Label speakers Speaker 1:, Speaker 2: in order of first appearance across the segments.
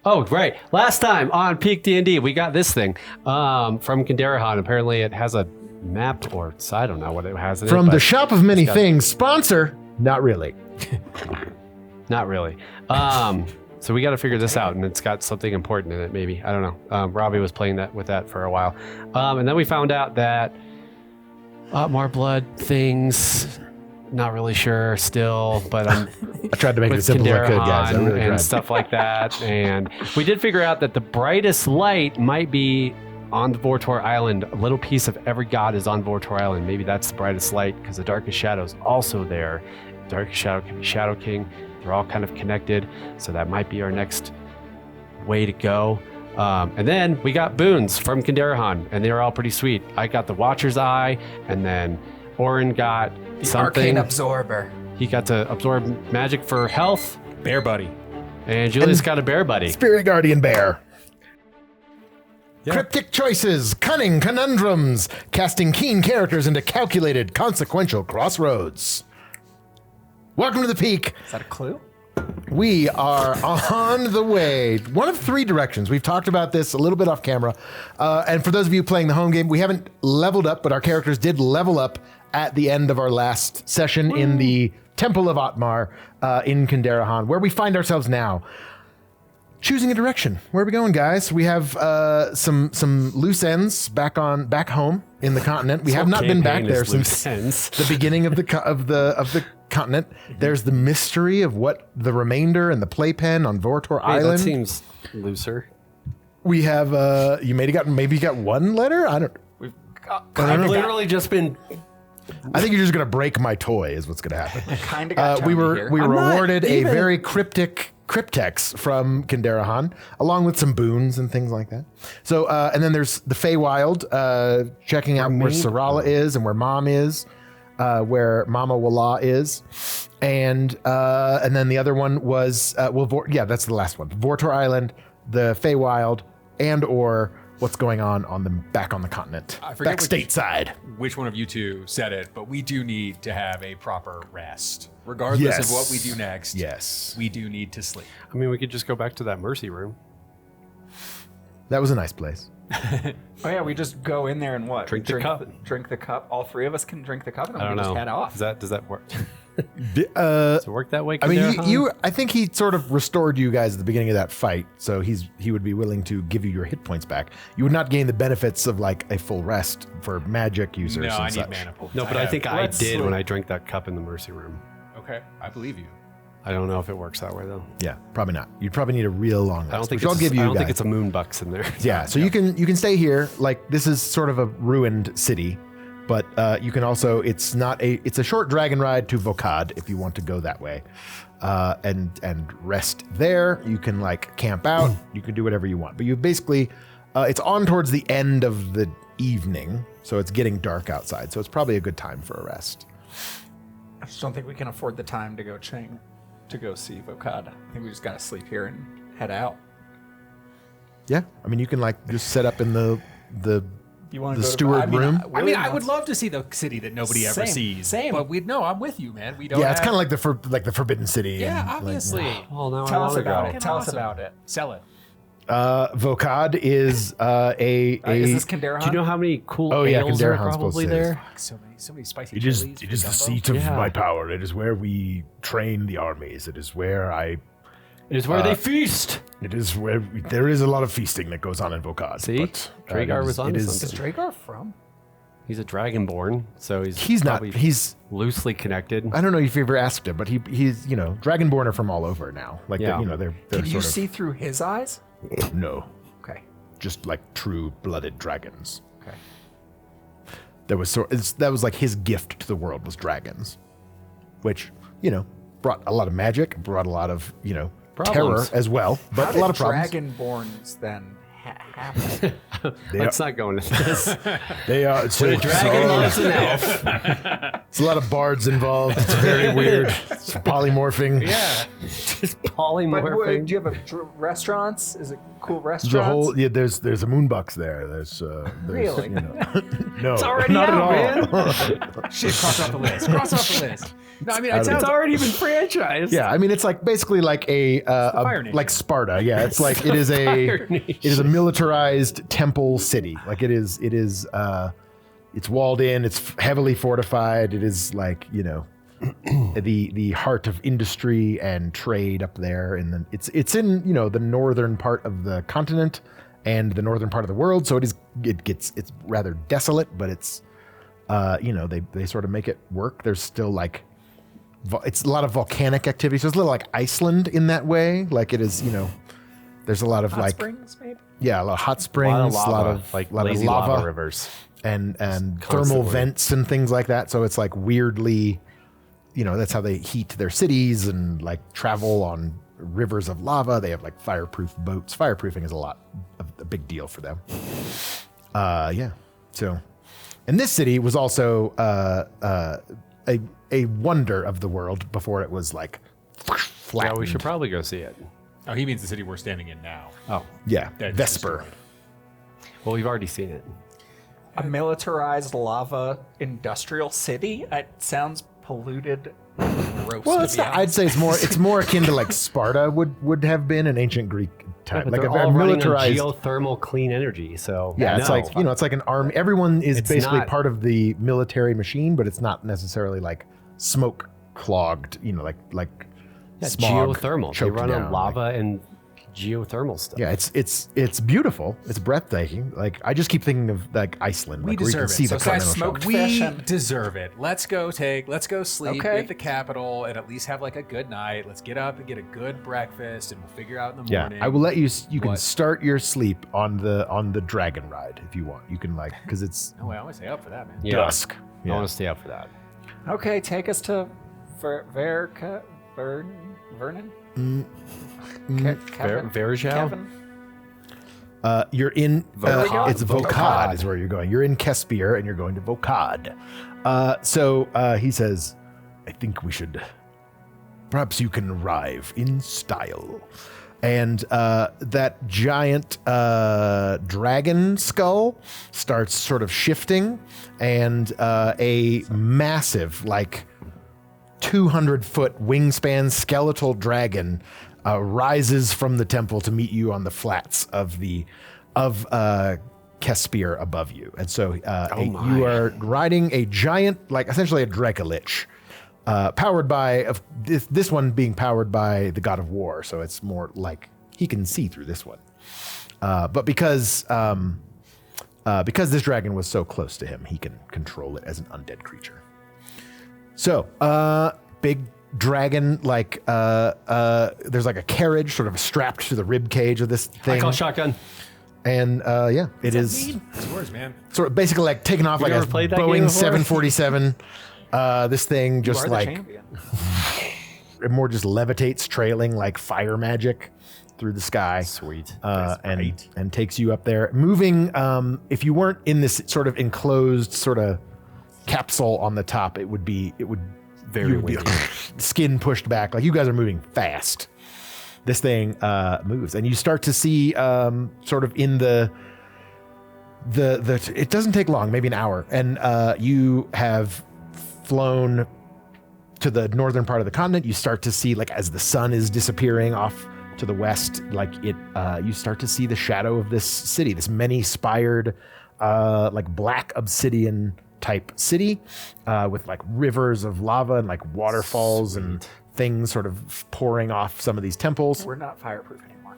Speaker 1: Oh, right. Last time on PeakD&D, we got this thing from Kinderahan. Apparently, it has a map, or I don't know what it has. In
Speaker 2: From
Speaker 1: it,
Speaker 2: the Shop of Many Things sponsor, not really.
Speaker 1: Not really. So we got to figure this out, and it's got something important in it, maybe. I don't know. Robbie was playing with that for a while. And then we found out that more blood things. Not really sure still, but I
Speaker 2: tried to make it as simple as I could, guys. I really
Speaker 1: and
Speaker 2: tried.
Speaker 1: stuff like that. And we did figure out that the brightest light might be on the Vortor Island. A little piece of every god is on Vortor Island. Maybe that's the brightest light because the darkest shadow is also there. Darkest shadow can be Shadow King. They're all kind of connected, so that might be our next way to go. And then we got boons from Kinderahan, and they were all pretty sweet. I got the Watcher's Eye, and then Oren got
Speaker 3: The
Speaker 1: something.
Speaker 3: Arcane Absorber.
Speaker 1: He got to absorb magic for health,
Speaker 4: Bear buddy.
Speaker 1: and Julius got a bear buddy.
Speaker 2: Spirit Guardian Bear.
Speaker 4: Yeah.
Speaker 2: Cryptic choices, cunning conundrums, casting keen characters into calculated, consequential crossroads. Welcome to the Peak.
Speaker 3: Is that a clue?
Speaker 2: We are on the way. One of three directions. We've talked about this a little bit off camera. And for those of you playing the home game, we haven't leveled up, but our characters did level up at the end of our last session in the Temple of Otmar in Kinderahan, where we find ourselves now. Choosing a direction. Where are we going, guys? We have some loose ends back home in the continent. We have not been back there since the beginning of the continent. There's the mystery of what the remainder and the playpen on Vortor Island.
Speaker 1: That seems looser.
Speaker 2: We have you maybe got one letter. I don't.
Speaker 1: I've literally just been.
Speaker 2: I think you're just gonna break my toy. Is what's gonna happen.
Speaker 3: Kind of got
Speaker 2: We
Speaker 3: Tony
Speaker 2: were
Speaker 3: here.
Speaker 2: we were
Speaker 1: not
Speaker 2: awarded a
Speaker 1: even-
Speaker 2: very cryptic cryptex from Kinderahan, along with some boons and things like that. So and then there's the Feywild, checking out where Sarala is and where Mom is, where Mama Wala is, and then the other one was that's the last one. Vortor Island, the Feywild, and or what's going on back on the continent,
Speaker 4: I forget
Speaker 2: back stateside.
Speaker 4: Which one of you two said it, but we do need to have a proper rest. Regardless of what we do next,
Speaker 2: Yes.
Speaker 4: we do need to sleep.
Speaker 1: I mean, we could just go back to that mercy room.
Speaker 2: That was a nice place.
Speaker 3: Oh yeah, we just go in there and what?
Speaker 1: Drink the cup.
Speaker 3: Drink the cup. All three of us can drink the cup, and
Speaker 1: I
Speaker 3: then
Speaker 1: don't
Speaker 3: we just
Speaker 1: know.
Speaker 3: head off.
Speaker 1: Does that work? Does it work that way?
Speaker 2: I mean,
Speaker 1: Kinderahan?
Speaker 2: I think he sort of restored you guys at the beginning of that fight, so he would be willing to give you your hit points back. You would not gain the benefits of like a full rest for magic users
Speaker 4: No,
Speaker 2: and
Speaker 4: I need
Speaker 2: such.
Speaker 4: mana points.
Speaker 1: No, but I
Speaker 4: have-
Speaker 1: think I
Speaker 3: Let's
Speaker 1: did when
Speaker 3: sleep.
Speaker 1: I drank that cup in the mercy room.
Speaker 4: Okay, I believe you.
Speaker 1: I don't know if it works that way though.
Speaker 2: Yeah, probably not. You'd probably need a real long rest.
Speaker 1: I don't think
Speaker 2: which I'll give you
Speaker 1: I don't think
Speaker 2: guys.
Speaker 1: it's a moon bucks in there.
Speaker 2: Yeah, so you can stay here. Like this is sort of a ruined city, but you can also it's a short dragon ride to Vokad if you want to go that way, and rest there. You can like camp out. You can do whatever you want, but you basically it's on towards the end of the evening, so it's getting dark outside. So it's probably a good time for a rest.
Speaker 3: I just don't think we can afford the time to go see Vokad. I think we just gotta sleep here and head out.
Speaker 2: Yeah, I mean you can like just set up in the
Speaker 3: You want
Speaker 2: the steward room.
Speaker 4: I would love to see the city that nobody ever
Speaker 3: Same,
Speaker 4: sees.
Speaker 3: same.
Speaker 4: But I'm with you, man. We don't.
Speaker 2: Yeah, it's
Speaker 4: have-
Speaker 2: kind of like the Forbidden City.
Speaker 4: Yeah,
Speaker 2: and, like,
Speaker 4: obviously.
Speaker 1: Well, now
Speaker 3: Tell
Speaker 1: I
Speaker 3: us
Speaker 1: want to
Speaker 3: about
Speaker 1: go.
Speaker 3: it. Tell us
Speaker 4: Awesome.
Speaker 3: about it.
Speaker 4: Sell it.
Speaker 2: Vokad is a
Speaker 3: Is this Kinderahan?
Speaker 1: Do you know how many cool
Speaker 2: Oh, yeah,
Speaker 1: ales are
Speaker 2: Kinderahan's
Speaker 1: probably
Speaker 2: supposed to
Speaker 1: there?
Speaker 4: So many spicy
Speaker 5: It
Speaker 4: chilies.
Speaker 5: is the
Speaker 4: gumbo.
Speaker 5: seat of
Speaker 1: Yeah.
Speaker 5: my power. It is where we train the armies. It is where
Speaker 1: It is where they feast.
Speaker 5: there is a lot of feasting that goes on in Vokad.
Speaker 1: See?
Speaker 5: but,
Speaker 1: Dragar was onto
Speaker 3: Is
Speaker 1: something.
Speaker 3: Dragar from?
Speaker 1: He's a dragonborn, so
Speaker 2: He's not.
Speaker 1: probably
Speaker 2: He's.
Speaker 1: loosely connected.
Speaker 2: I don't know if you ever asked him, but he's Dragonborn are from all over now. Like
Speaker 1: Yeah.
Speaker 2: they're
Speaker 3: Can you
Speaker 2: sort
Speaker 3: see through his eyes?
Speaker 2: of no,
Speaker 3: Okay.
Speaker 2: just like true blooded dragons.
Speaker 3: Okay.
Speaker 2: That was like his gift to the world was dragons, which brought a lot of magic, brought a lot of terror
Speaker 1: Problems.
Speaker 2: as well, but
Speaker 3: How
Speaker 2: a lot
Speaker 3: did
Speaker 2: of problems.
Speaker 3: Dragonborns then happen?
Speaker 1: Let's not go into this.
Speaker 5: They are so,
Speaker 1: Dragon
Speaker 5: so-
Speaker 1: loves an elf.
Speaker 2: It's a lot of bards involved. It's very weird. It's polymorphing.
Speaker 4: Yeah.
Speaker 1: Just
Speaker 3: But
Speaker 1: polymorphing.
Speaker 3: do you have restaurants? Is it cool restaurants?
Speaker 5: the whole there's a moonbucks there. There's
Speaker 3: Really?
Speaker 5: no,
Speaker 1: It's already
Speaker 5: not
Speaker 1: out,
Speaker 5: at all.
Speaker 1: man.
Speaker 4: Shit, cross off the list. Cross off the list. No, I mean,
Speaker 2: out
Speaker 4: it
Speaker 2: of
Speaker 4: sounds
Speaker 1: It's already been franchised.
Speaker 2: Yeah, I mean it's like basically like a
Speaker 4: Fire Nation.
Speaker 2: like Sparta. Yeah, it's like it is
Speaker 1: Fire
Speaker 2: it is a militarized temple city. Like it's walled in. It's heavily fortified. It is like the heart of industry and trade up there, and it's in the northern part of the continent and the northern part of the world. So it's rather desolate, but it's they sort of make it work. There's still like it's a lot of volcanic activity. So it's a little like Iceland in that way. Like it is, there's a lot of
Speaker 3: Hot springs, maybe?
Speaker 2: yeah, a lot of hot springs,
Speaker 1: a lot of lazy lava rivers.
Speaker 2: and thermal
Speaker 1: constantly.
Speaker 2: vents and things like that. So it's like weirdly, that's how they heat their cities and like travel on rivers of lava. They have like fireproof boats. Fireproofing is a big deal for them. Yeah. So, and this city was also a wonder of the world before it was like flattened.
Speaker 1: Yeah, we should probably go see it.
Speaker 4: Oh, he means the city we're standing in now.
Speaker 1: Oh,
Speaker 2: Yeah,
Speaker 4: That's
Speaker 2: Vesper.
Speaker 4: destroyed.
Speaker 1: well, we've already seen it.
Speaker 3: A militarized lava industrial city? It sounds polluted. Gross.
Speaker 2: Well,
Speaker 3: to
Speaker 2: it's
Speaker 3: be
Speaker 2: not, I'd
Speaker 3: honest.
Speaker 2: say it's more akin to like Sparta would have been in ancient Greek time,
Speaker 1: But
Speaker 2: like
Speaker 1: they're
Speaker 2: a very
Speaker 1: all running on
Speaker 2: militarized.
Speaker 1: geothermal clean energy. So
Speaker 2: Yeah, it's
Speaker 1: no.
Speaker 2: like it's like an army. Everyone is
Speaker 1: It's
Speaker 2: basically
Speaker 1: not-
Speaker 2: part of the military machine, but it's not necessarily like smoke clogged. Like
Speaker 1: Yeah,
Speaker 2: smog
Speaker 1: geothermal. They
Speaker 2: choked
Speaker 1: run
Speaker 2: down,
Speaker 1: on lava and geothermal stuff.
Speaker 2: Yeah, it's beautiful. It's breathtaking. Like I just keep thinking of like Iceland,
Speaker 4: We
Speaker 2: like, where you can
Speaker 4: deserve it.
Speaker 2: see
Speaker 4: So
Speaker 2: the
Speaker 4: guys,
Speaker 2: continental
Speaker 3: smoked
Speaker 2: shelf.
Speaker 3: fish
Speaker 4: We
Speaker 3: and-
Speaker 4: deserve it. Let's go sleep
Speaker 3: Okay.
Speaker 4: at the Capitol and at least have like a good night. Let's get up and get a good breakfast, and we'll figure out in the
Speaker 2: Yeah,
Speaker 4: morning.
Speaker 2: I will let you. You can
Speaker 4: What?
Speaker 2: start your sleep on the dragon ride if you want. You can because it's
Speaker 4: Oh, wait, I want to stay up for that, man.
Speaker 1: Yeah.
Speaker 2: dusk.
Speaker 1: I want to stay up for that.
Speaker 3: Okay, take us to Vernon?
Speaker 1: Verjao?
Speaker 3: Kevin?
Speaker 2: You're in.
Speaker 1: Vocad.
Speaker 2: It's Vocad
Speaker 1: Vocad.
Speaker 2: is where you're going. You're in Kespir and you're going to Vocad. So he says, "I think we should. Perhaps you can arrive in style." And that giant dragon skull starts sort of shifting, and a massive, like 200-foot wingspan skeletal dragon rises from the temple to meet you on the flats of Kespir above you. And so you are riding a giant, like essentially a Dracolich, powered by this one being powered by the god of war. So it's more like he can see through this one. But because this dragon was so close to him, he can control it as an undead creature. So, big dragon, like there's like a carriage sort of strapped to the rib cage of this
Speaker 1: I
Speaker 2: thing.
Speaker 1: call shotgun.
Speaker 2: And yeah, it is
Speaker 4: It's yours, man.
Speaker 2: sort of basically like taking off like a
Speaker 1: ever played that game
Speaker 2: Boeing
Speaker 1: before?
Speaker 2: 747. This thing
Speaker 3: You
Speaker 2: just
Speaker 3: are the
Speaker 2: like
Speaker 3: champion.
Speaker 2: it more just levitates, trailing like fire magic through the sky.
Speaker 1: Sweet.
Speaker 2: And takes you up there. Moving, if you weren't in this sort of enclosed sort of capsule on the top, it would
Speaker 1: Very
Speaker 2: you would be
Speaker 1: windy.
Speaker 2: skin pushed back. Like you guys are moving fast. This thing moves, and you start to see sort of in the it doesn't take long, maybe an hour, and you have flown to the northern part of the continent. You start to see, like, as the sun is disappearing off to the west, like you start to see the shadow of this city, this many-spired, like black obsidian type city, with like rivers of lava and like waterfalls and things sort of pouring off some of these temples.
Speaker 3: We're not fireproof anymore.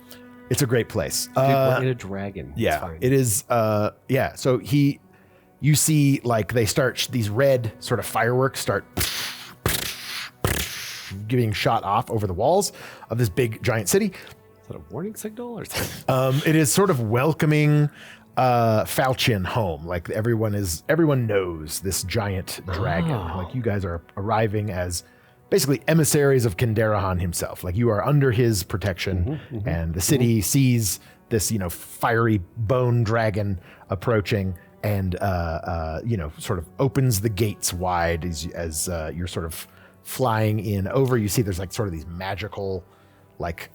Speaker 2: It's a great place.
Speaker 1: Dude, we're in a dragon. It's
Speaker 2: Yeah,
Speaker 1: fine.
Speaker 2: it is. Yeah, so you see, like they start these red sort of fireworks start getting shot off over the walls of this big giant city.
Speaker 1: Is that a warning signal or something?
Speaker 2: It is sort of welcoming Falchion home. Like everyone knows this giant dragon. Like you guys are arriving as basically emissaries of Kenderahan himself. Like you are under his protection, and the city sees this, fiery bone dragon approaching, and sort of opens the gates wide as you're sort of flying in over. You see there's like sort of these magical, like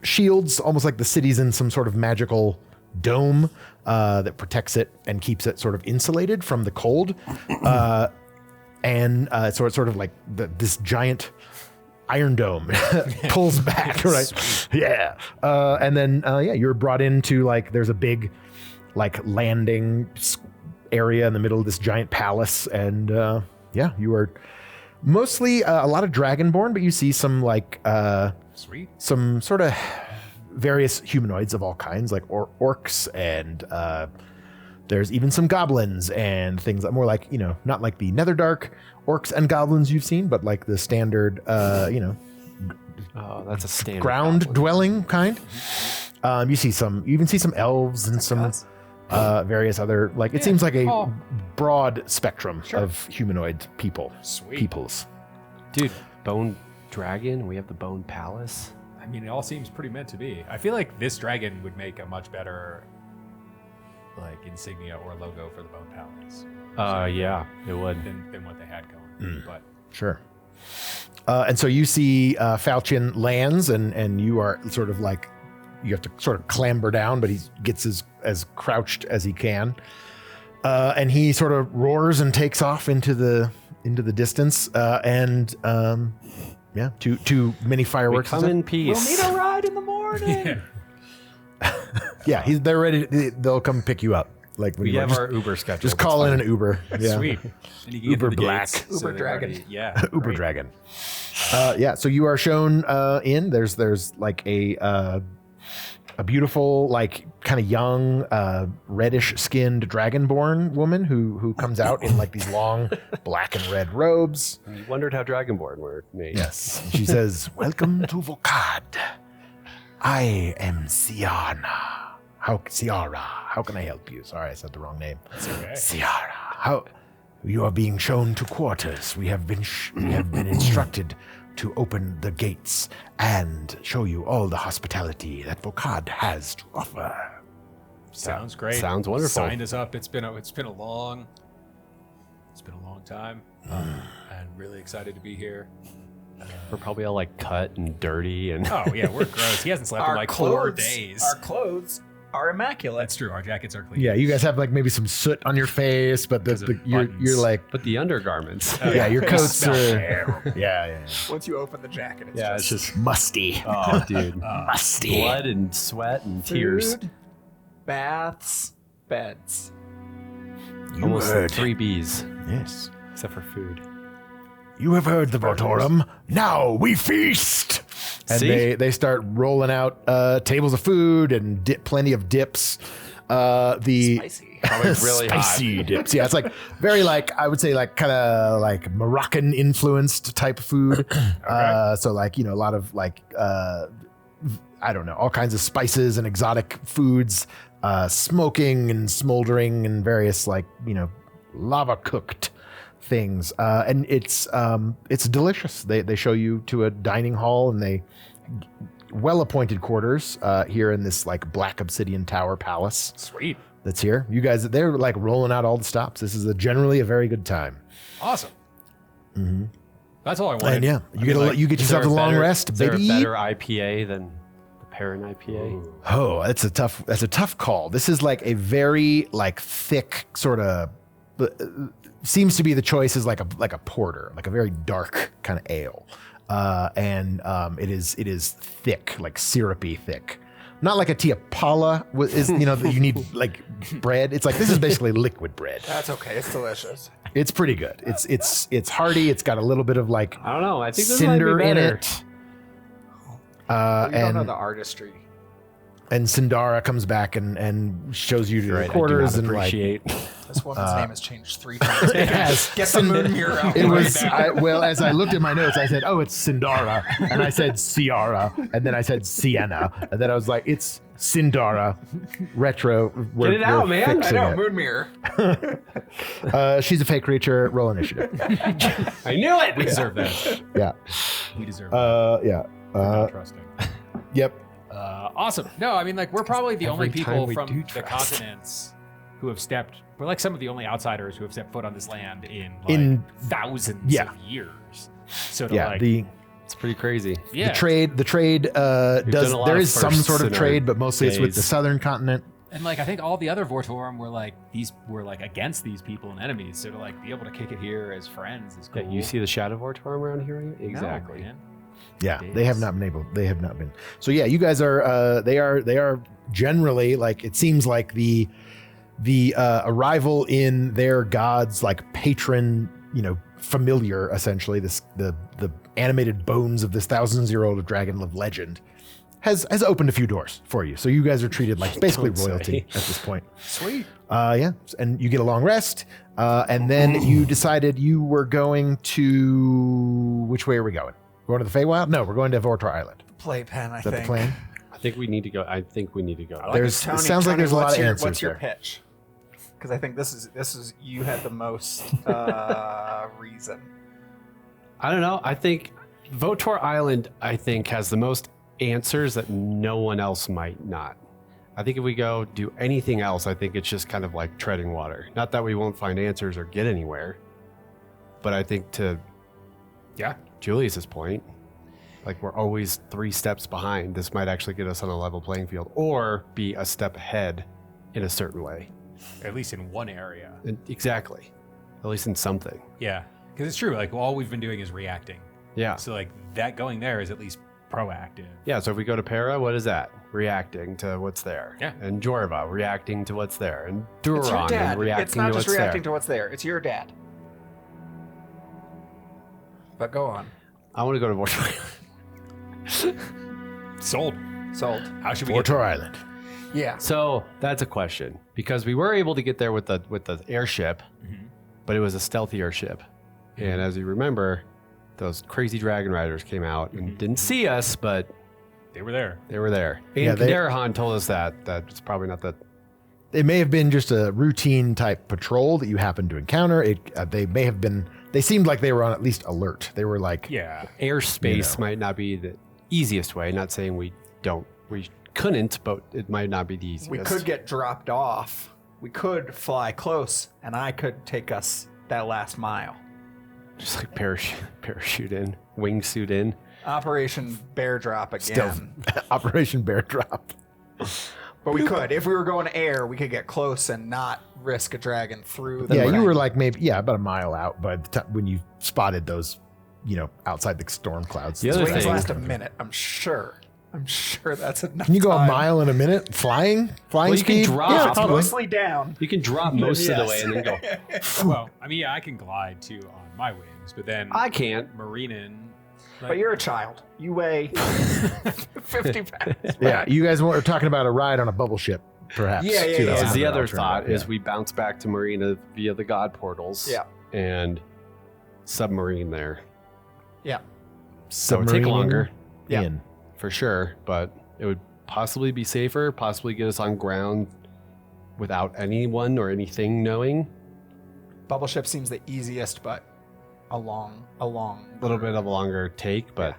Speaker 2: shields, almost like the city's in some sort of magical dome that protects it and keeps it sort of insulated from the cold. and so it's sort of like this giant iron dome pulls back, right?
Speaker 4: Sweet.
Speaker 2: Yeah. And then you're brought into like there's a big like landing area in the middle of this giant palace, and you are mostly a lot of dragonborn, but you see some like
Speaker 4: Sweet.
Speaker 2: some sort of various humanoids of all kinds, like orcs, and there's even some goblins and things that more like, not like the Netherdark orcs and goblins you've seen, but like the standard,
Speaker 1: Oh, that's a standard
Speaker 2: ground
Speaker 1: goblin.
Speaker 2: dwelling kind. You even see some elves and some various other, like, it seems like a broad spectrum of humanoid peoples.
Speaker 1: Dude, bone dragon. We have the bone palace.
Speaker 4: I mean, it all seems pretty meant to be. I feel like this dragon would make a much better like insignia or logo for the Bone Palace.
Speaker 1: Yeah, it would.
Speaker 4: Than what they had going. But
Speaker 2: Sure. And so you see Falchion lands, and you are sort of like, you have to sort of clamber down, but he gets as crouched as he can. And he sort of roars and takes off into the distance. Too many
Speaker 1: We
Speaker 2: fireworks.
Speaker 1: come in peace.
Speaker 3: We'll need a ride in the morning.
Speaker 2: They're ready. They'll come pick you up. Like when
Speaker 1: We
Speaker 2: you
Speaker 1: have
Speaker 2: just,
Speaker 1: our Uber schedule.
Speaker 2: just call in an Uber. Yeah.
Speaker 4: sweet. And you can
Speaker 2: Uber
Speaker 4: get to the
Speaker 2: Black.
Speaker 4: gates,
Speaker 3: Uber
Speaker 4: they're
Speaker 3: Dragon.
Speaker 4: already- yeah.
Speaker 2: Uber
Speaker 4: great.
Speaker 2: Dragon. So you are shown in. There's like a beautiful, like kind of young, reddish skinned dragonborn woman who comes out in like these long black and red robes.
Speaker 1: You wondered how Dragonborn were made.
Speaker 2: Yes. She says, "Welcome to Vokad. I am Ciara. Ciara, how can I help you?" Sorry, I said the wrong name.
Speaker 4: It's okay.
Speaker 2: Ciara, how you are being shown to quarters. We have been instructed to open the gates and show you all the hospitality that Vokad has to offer.
Speaker 4: Sounds great.
Speaker 1: Sounds wonderful.
Speaker 4: Signed us up. It's been a long time. And really excited to be here.
Speaker 1: We're probably all like cut and dirty and
Speaker 4: Oh yeah, we're gross. He hasn't slept in like 4 days.
Speaker 3: Our clothes are immaculate.
Speaker 4: That's true. Our jackets are clean.
Speaker 2: Yeah, you guys have like maybe some soot on your face, but
Speaker 4: Because of
Speaker 2: you're
Speaker 4: buttons.
Speaker 2: like,
Speaker 1: but the undergarments.
Speaker 2: your coats
Speaker 4: Smell
Speaker 2: are,
Speaker 4: terrible.
Speaker 2: yeah.
Speaker 3: Once you open the jacket, it's
Speaker 1: Yeah,
Speaker 3: just
Speaker 1: it's just
Speaker 2: Musty.
Speaker 1: oh, dude,
Speaker 2: Musty.
Speaker 1: blood and sweat and tears.
Speaker 3: food, baths, beds.
Speaker 2: You
Speaker 1: Almost
Speaker 2: heard.
Speaker 1: 3 Bs,
Speaker 2: Yes.
Speaker 1: except for food.
Speaker 2: You have heard the Vortorum. Now we feast. And
Speaker 1: See?
Speaker 2: they start rolling out tables of food and plenty of dips. The
Speaker 3: Spicy.
Speaker 1: Probably really hot.
Speaker 2: spicy dips. Yeah, it's like very like, I would say like kind of like Moroccan influenced type food. So like, a lot of like I don't know, all kinds of spices and exotic foods, smoking and smoldering and various like, lava cooked things. And it's delicious. They show you to a dining hall, and they well-appointed quarters here in this like black obsidian tower palace
Speaker 4: Sweet.
Speaker 2: that's here. You guys, they're like rolling out all the stops. This is generally a very good time.
Speaker 4: Awesome. That's all I wanted.
Speaker 2: And you get
Speaker 1: Is there
Speaker 2: yourself a long
Speaker 1: better-
Speaker 2: rest,
Speaker 1: is there
Speaker 2: baby.
Speaker 1: a better IPA than the Perrin IPA?
Speaker 2: Oh, that's a tough call. This is like a very like thick sort of seems to be the choice is like a porter, like a very dark kind of ale. And it is thick, like syrupy thick. Not like a tiapala is, that you need like bread. It's like, this is basically liquid bread.
Speaker 3: That's okay. It's delicious.
Speaker 2: It's pretty good. It's hearty. It's got a little bit of like
Speaker 1: I don't know. I think this might be
Speaker 2: cinder in
Speaker 1: better.
Speaker 2: it.
Speaker 3: You don't know
Speaker 2: And
Speaker 3: the artistry.
Speaker 2: Sindara comes back and shows you to
Speaker 1: Right,
Speaker 2: the
Speaker 1: I do
Speaker 2: quarters
Speaker 1: not
Speaker 2: and like
Speaker 1: appreciate.
Speaker 3: This woman's name has changed 3 times.
Speaker 2: it has.
Speaker 3: Get the moon mirror out.
Speaker 2: It
Speaker 3: right
Speaker 2: was
Speaker 3: now.
Speaker 2: as I looked at my notes, I said, "Oh, it's Sindara," and I said Ciara, and then I said Sienna, and then I was like, "It's Sindara." Retro.
Speaker 1: Get it out, man.
Speaker 3: I
Speaker 2: fixing
Speaker 3: know,
Speaker 2: it.
Speaker 3: moon mirror.
Speaker 2: She's a fake creature. Roll initiative.
Speaker 1: I knew it.
Speaker 4: We deserve that.
Speaker 2: Yeah.
Speaker 4: We deserve that.
Speaker 2: Yeah.
Speaker 4: Not trusting.
Speaker 2: Yep.
Speaker 4: Awesome. No, I mean, like, we're probably the only
Speaker 1: every time
Speaker 4: people
Speaker 1: we
Speaker 4: from
Speaker 1: do
Speaker 4: the
Speaker 1: trust.
Speaker 4: continents who have stepped. We're like some of the only outsiders who have stepped foot on this land in like
Speaker 2: In-
Speaker 4: thousands
Speaker 2: yeah.
Speaker 4: of years. So to
Speaker 2: Yeah.
Speaker 4: like,
Speaker 1: It's pretty crazy.
Speaker 4: yeah,
Speaker 2: The trade
Speaker 1: done
Speaker 2: does.
Speaker 1: a lot
Speaker 2: There
Speaker 1: of
Speaker 2: is some
Speaker 1: firsts
Speaker 2: sort of
Speaker 1: in our
Speaker 2: trade, but mostly it's with the
Speaker 1: days.
Speaker 2: southern continent.
Speaker 4: And like I think all the other Vortorum were like against these people and enemies, so to like be able to kick it here as friends is cool.
Speaker 1: Yeah, you see the Shadow Vortor around here?
Speaker 4: No,
Speaker 1: Exactly.
Speaker 4: man.
Speaker 5: Yeah, they have not been able. They have not been. So yeah, you guys are. They are generally like. It seems like the arrival in their god's like patron, familiar, essentially the animated bones of this thousands-year-old dragon of legend has opened a few doors for you. So you guys are treated like basically
Speaker 1: Don't say.
Speaker 5: royalty at this point.
Speaker 3: Sweet.
Speaker 5: Yeah, and you get a long rest, and then you decided you were going to. Which way are we going? Going to the Feywild? No, we're going to Vortor Island.
Speaker 3: Playpen, I
Speaker 5: Is that
Speaker 3: think.
Speaker 5: the plan?
Speaker 1: I think we need to go.
Speaker 5: There's.
Speaker 3: Tony,
Speaker 5: it sounds like there's a lot of answers
Speaker 3: What's your
Speaker 5: there.
Speaker 3: pitch? Because I think this is you had the most reason.
Speaker 1: I don't know. I think Vortor Island, has the most answers that no one else might not. I think if we go do anything else, I think it's just kind of like treading water. Not that we won't find answers or get anywhere, but I think to Julius's point, like we're always 3 steps behind. This might actually get us on a level playing field or be a step ahead in a certain way.
Speaker 4: At least in one area.
Speaker 1: Exactly. At least in something.
Speaker 4: Yeah, because it's true. Like all we've been doing is reacting.
Speaker 1: Yeah.
Speaker 4: So like that going there is at least proactive.
Speaker 1: Yeah, so if we go to Para, what is that? Reacting to what's there.
Speaker 4: Yeah.
Speaker 1: And Jorva, reacting to what's there. And
Speaker 3: It's your
Speaker 1: Duron,
Speaker 3: dad.
Speaker 1: and reacting
Speaker 3: It's not
Speaker 1: to
Speaker 3: just
Speaker 1: what's
Speaker 3: reacting
Speaker 1: there.
Speaker 3: to what's there. It's your dad. But go on.
Speaker 1: I want to go to Vortor.
Speaker 4: Sold.
Speaker 3: Sold.
Speaker 4: How should we get
Speaker 5: Vortor Island.
Speaker 3: Yeah.
Speaker 1: So that's a question because we were able to get there with the airship, but it was a stealthy airship. And as you remember, those crazy dragon riders came out and didn't see us, but
Speaker 4: They were there.
Speaker 1: they were there.
Speaker 5: Yeah,
Speaker 1: And
Speaker 5: they-
Speaker 1: Kadarahan told us that it's probably not that.
Speaker 5: It may have been just a routine type patrol that you happened to encounter. They may have been. They seemed like they were on at least alert. They were like,
Speaker 4: Yeah.
Speaker 1: Airspace might not be the easiest way. Not saying we couldn't, but it might not be the easiest.
Speaker 3: We could get dropped off. We could fly close, and I could take us that last mile.
Speaker 1: just like parachute in, wingsuit in.
Speaker 3: Operation Beardrop again.
Speaker 5: stealth. Operation Beardrop.
Speaker 3: But we could. If we were going air, we could get close and not risk a dragon through the
Speaker 5: Yeah, you
Speaker 3: rain.
Speaker 5: were like maybe about a mile out by the time when you spotted those, outside the storm clouds.
Speaker 1: The other
Speaker 3: Those wings
Speaker 1: thing-
Speaker 3: last a minute, I'm sure. I'm sure that's enough.
Speaker 5: Can you go
Speaker 3: time.
Speaker 5: a mile in a minute flying
Speaker 1: Well, you
Speaker 5: speed?
Speaker 1: can drop.
Speaker 5: Yeah,
Speaker 3: It's
Speaker 5: probably.
Speaker 3: mostly down.
Speaker 1: You can drop most of the way and then go.
Speaker 4: Well, I mean, yeah, I can glide too on my wings, but then
Speaker 1: I can't.
Speaker 4: Marinen.
Speaker 3: But you're a child. You weigh 50 pounds.
Speaker 5: Yeah, you guys were talking about a ride on a bubble ship, perhaps.
Speaker 3: Yeah, yeah,
Speaker 5: too.
Speaker 3: yeah.
Speaker 5: That
Speaker 1: This
Speaker 5: was
Speaker 1: is the
Speaker 5: another
Speaker 1: other thought
Speaker 5: alternative,
Speaker 1: is we bounce back to Marina via the god portals.
Speaker 3: Yeah.
Speaker 1: And submarine there.
Speaker 3: Yeah.
Speaker 1: So it would take
Speaker 5: Submarine
Speaker 1: longer
Speaker 3: Yeah.
Speaker 5: in.
Speaker 1: for sure, but it would possibly be safer, possibly get us on ground without anyone or anything knowing.
Speaker 3: Bubble ship seems the easiest, but a long.
Speaker 1: A little bit of a longer take, but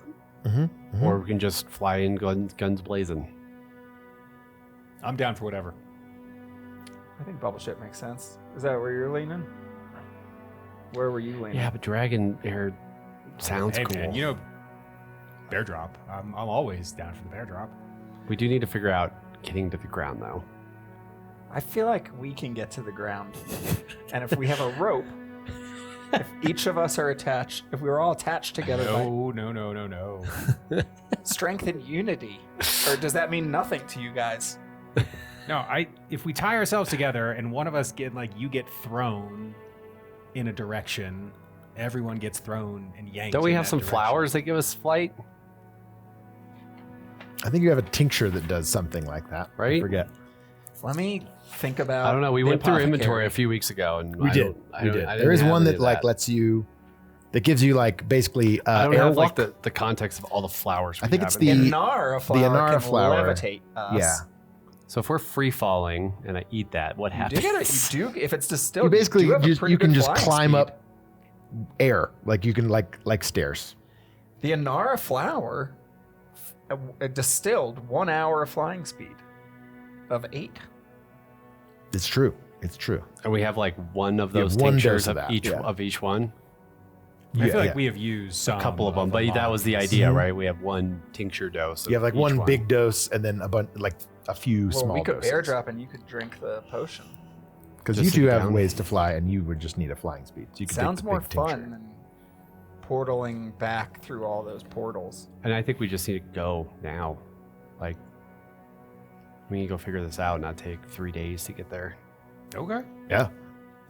Speaker 1: or we can just fly in guns blazing.
Speaker 4: I'm down for whatever.
Speaker 3: I think bubble ship makes sense. Is that where you're leaning? Where were you leaning?
Speaker 1: Yeah, but dragon air sounds
Speaker 4: Hey,
Speaker 1: cool.
Speaker 4: man, bear drop. I'm always down for the bear drop.
Speaker 1: We do need to figure out getting to the ground though.
Speaker 3: I feel like we can get to the ground. And if we have a rope, if each of us are attached, if we were all attached together
Speaker 4: No.
Speaker 3: by strength and unity, or does that mean nothing to you guys?
Speaker 4: No, if we tie ourselves together and one of us you get thrown in a direction, everyone gets thrown and yanked.
Speaker 1: Don't we
Speaker 4: in
Speaker 1: have
Speaker 4: that
Speaker 1: some
Speaker 4: direction.
Speaker 1: flowers that give us flight?
Speaker 5: I think you have a tincture that does something like that. I
Speaker 1: Right?
Speaker 5: forget.
Speaker 3: Let me think about.
Speaker 1: I don't know. We
Speaker 3: the
Speaker 1: went through
Speaker 3: apothecary.
Speaker 1: inventory a few weeks ago, and
Speaker 5: We
Speaker 1: I
Speaker 5: did.
Speaker 1: don't- I
Speaker 5: We
Speaker 1: don't-
Speaker 5: did.
Speaker 1: I
Speaker 5: There is
Speaker 1: didn't have
Speaker 5: one
Speaker 1: any
Speaker 5: that
Speaker 1: of
Speaker 5: like lets you, that gives you like basically
Speaker 1: I don't
Speaker 5: air
Speaker 1: have like
Speaker 5: walk.
Speaker 1: the context of all the flowers.
Speaker 5: I
Speaker 1: we
Speaker 5: think
Speaker 1: have
Speaker 5: it's
Speaker 1: in
Speaker 5: the-
Speaker 1: there.
Speaker 3: Inara flower
Speaker 5: Inara
Speaker 3: can
Speaker 5: flower.
Speaker 3: levitate us.
Speaker 5: Yeah.
Speaker 1: So if we're free falling and I eat that, what
Speaker 3: You
Speaker 1: happens?
Speaker 3: do if it's distilled.
Speaker 5: You basically
Speaker 3: do have a
Speaker 5: just
Speaker 3: pretty
Speaker 5: you can
Speaker 3: good
Speaker 5: just
Speaker 3: flying
Speaker 5: climb
Speaker 3: speed.
Speaker 5: up air, like you can like stairs.
Speaker 3: The Inara flower, distilled 1 hour of flying speed of 8.
Speaker 5: It's true. It's true.
Speaker 1: And we have like one of
Speaker 5: You have
Speaker 1: those
Speaker 5: one
Speaker 1: tinctures
Speaker 5: dose of
Speaker 1: of
Speaker 5: that,
Speaker 1: each
Speaker 5: yeah.
Speaker 1: of each one.
Speaker 4: I feel like
Speaker 5: yeah.
Speaker 4: we have used some
Speaker 1: A couple of them,
Speaker 4: a
Speaker 1: but
Speaker 4: lot
Speaker 1: that
Speaker 4: of
Speaker 1: was the
Speaker 4: these.
Speaker 1: idea, right? We have one tincture dose. Of
Speaker 5: You have like
Speaker 1: each
Speaker 5: one big dose and then a bunch like a few
Speaker 3: Well,
Speaker 5: small
Speaker 3: we could
Speaker 5: doses.
Speaker 3: bear drop and you could drink the potion.
Speaker 5: Because
Speaker 1: Just
Speaker 5: you two
Speaker 1: sit
Speaker 5: have
Speaker 1: down.
Speaker 5: ways to fly, and you would just need a flying speed. So you could
Speaker 3: Sounds
Speaker 5: take the
Speaker 3: more
Speaker 5: big tincture.
Speaker 3: fun than portaling back through all those portals.
Speaker 1: And I think we just need to go now. Like, we need to go figure this out, not take 3 days to get there.
Speaker 4: Okay.
Speaker 5: Yeah,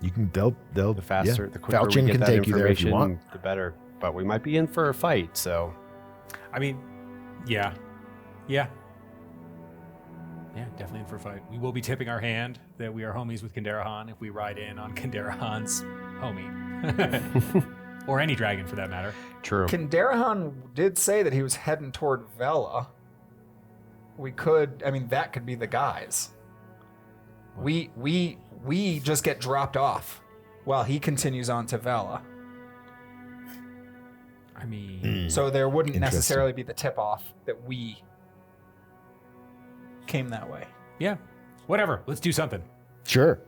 Speaker 5: you can. They'll.
Speaker 1: The faster,
Speaker 5: yeah.
Speaker 1: the quicker
Speaker 5: Falchion
Speaker 1: we get
Speaker 5: can
Speaker 1: that
Speaker 5: take you there if
Speaker 1: information,
Speaker 5: you want.
Speaker 1: the better. But we might be in for a fight, so
Speaker 4: I mean, yeah. Yeah. Yeah, definitely in for a fight. We will be tipping our hand that we are homies with Kenderahan if we ride in on Kenderahan's homie. Or any dragon for that matter.
Speaker 1: true.
Speaker 3: Kenderahan did say that he was heading toward Vela. We could, I mean, that could be the guys. We just get dropped off while he continues on to Vela.
Speaker 4: I mean,
Speaker 3: So there wouldn't
Speaker 5: Interesting.
Speaker 3: necessarily be the tip off that we came that way.
Speaker 4: yeah. Whatever. Let's do something.
Speaker 5: Sure.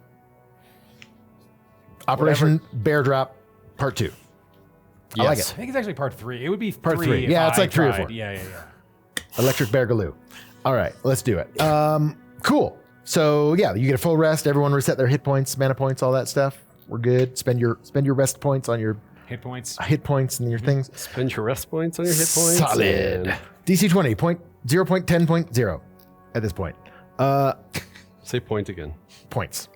Speaker 5: Operation Bear Drop Part 2. I like
Speaker 1: Yes.
Speaker 5: it.
Speaker 4: I think it's actually part 3. It would be
Speaker 5: Part
Speaker 4: 3.
Speaker 5: three.
Speaker 4: if
Speaker 5: Yeah, it's
Speaker 4: I
Speaker 5: like 3 or
Speaker 4: tried.
Speaker 5: 4.
Speaker 4: Yeah.
Speaker 5: Electric Bear Galoo. All right, let's do it. Cool. So yeah, you get a full rest. Everyone reset their hit points, mana points, all that stuff. We're good. Spend your rest points on your
Speaker 4: Hit points.
Speaker 5: hit points and your things.
Speaker 1: Spend your rest points on your hit points.
Speaker 5: Solid.
Speaker 1: and
Speaker 5: DC20 0.10.0 at this point.
Speaker 1: Say point again.
Speaker 5: Points.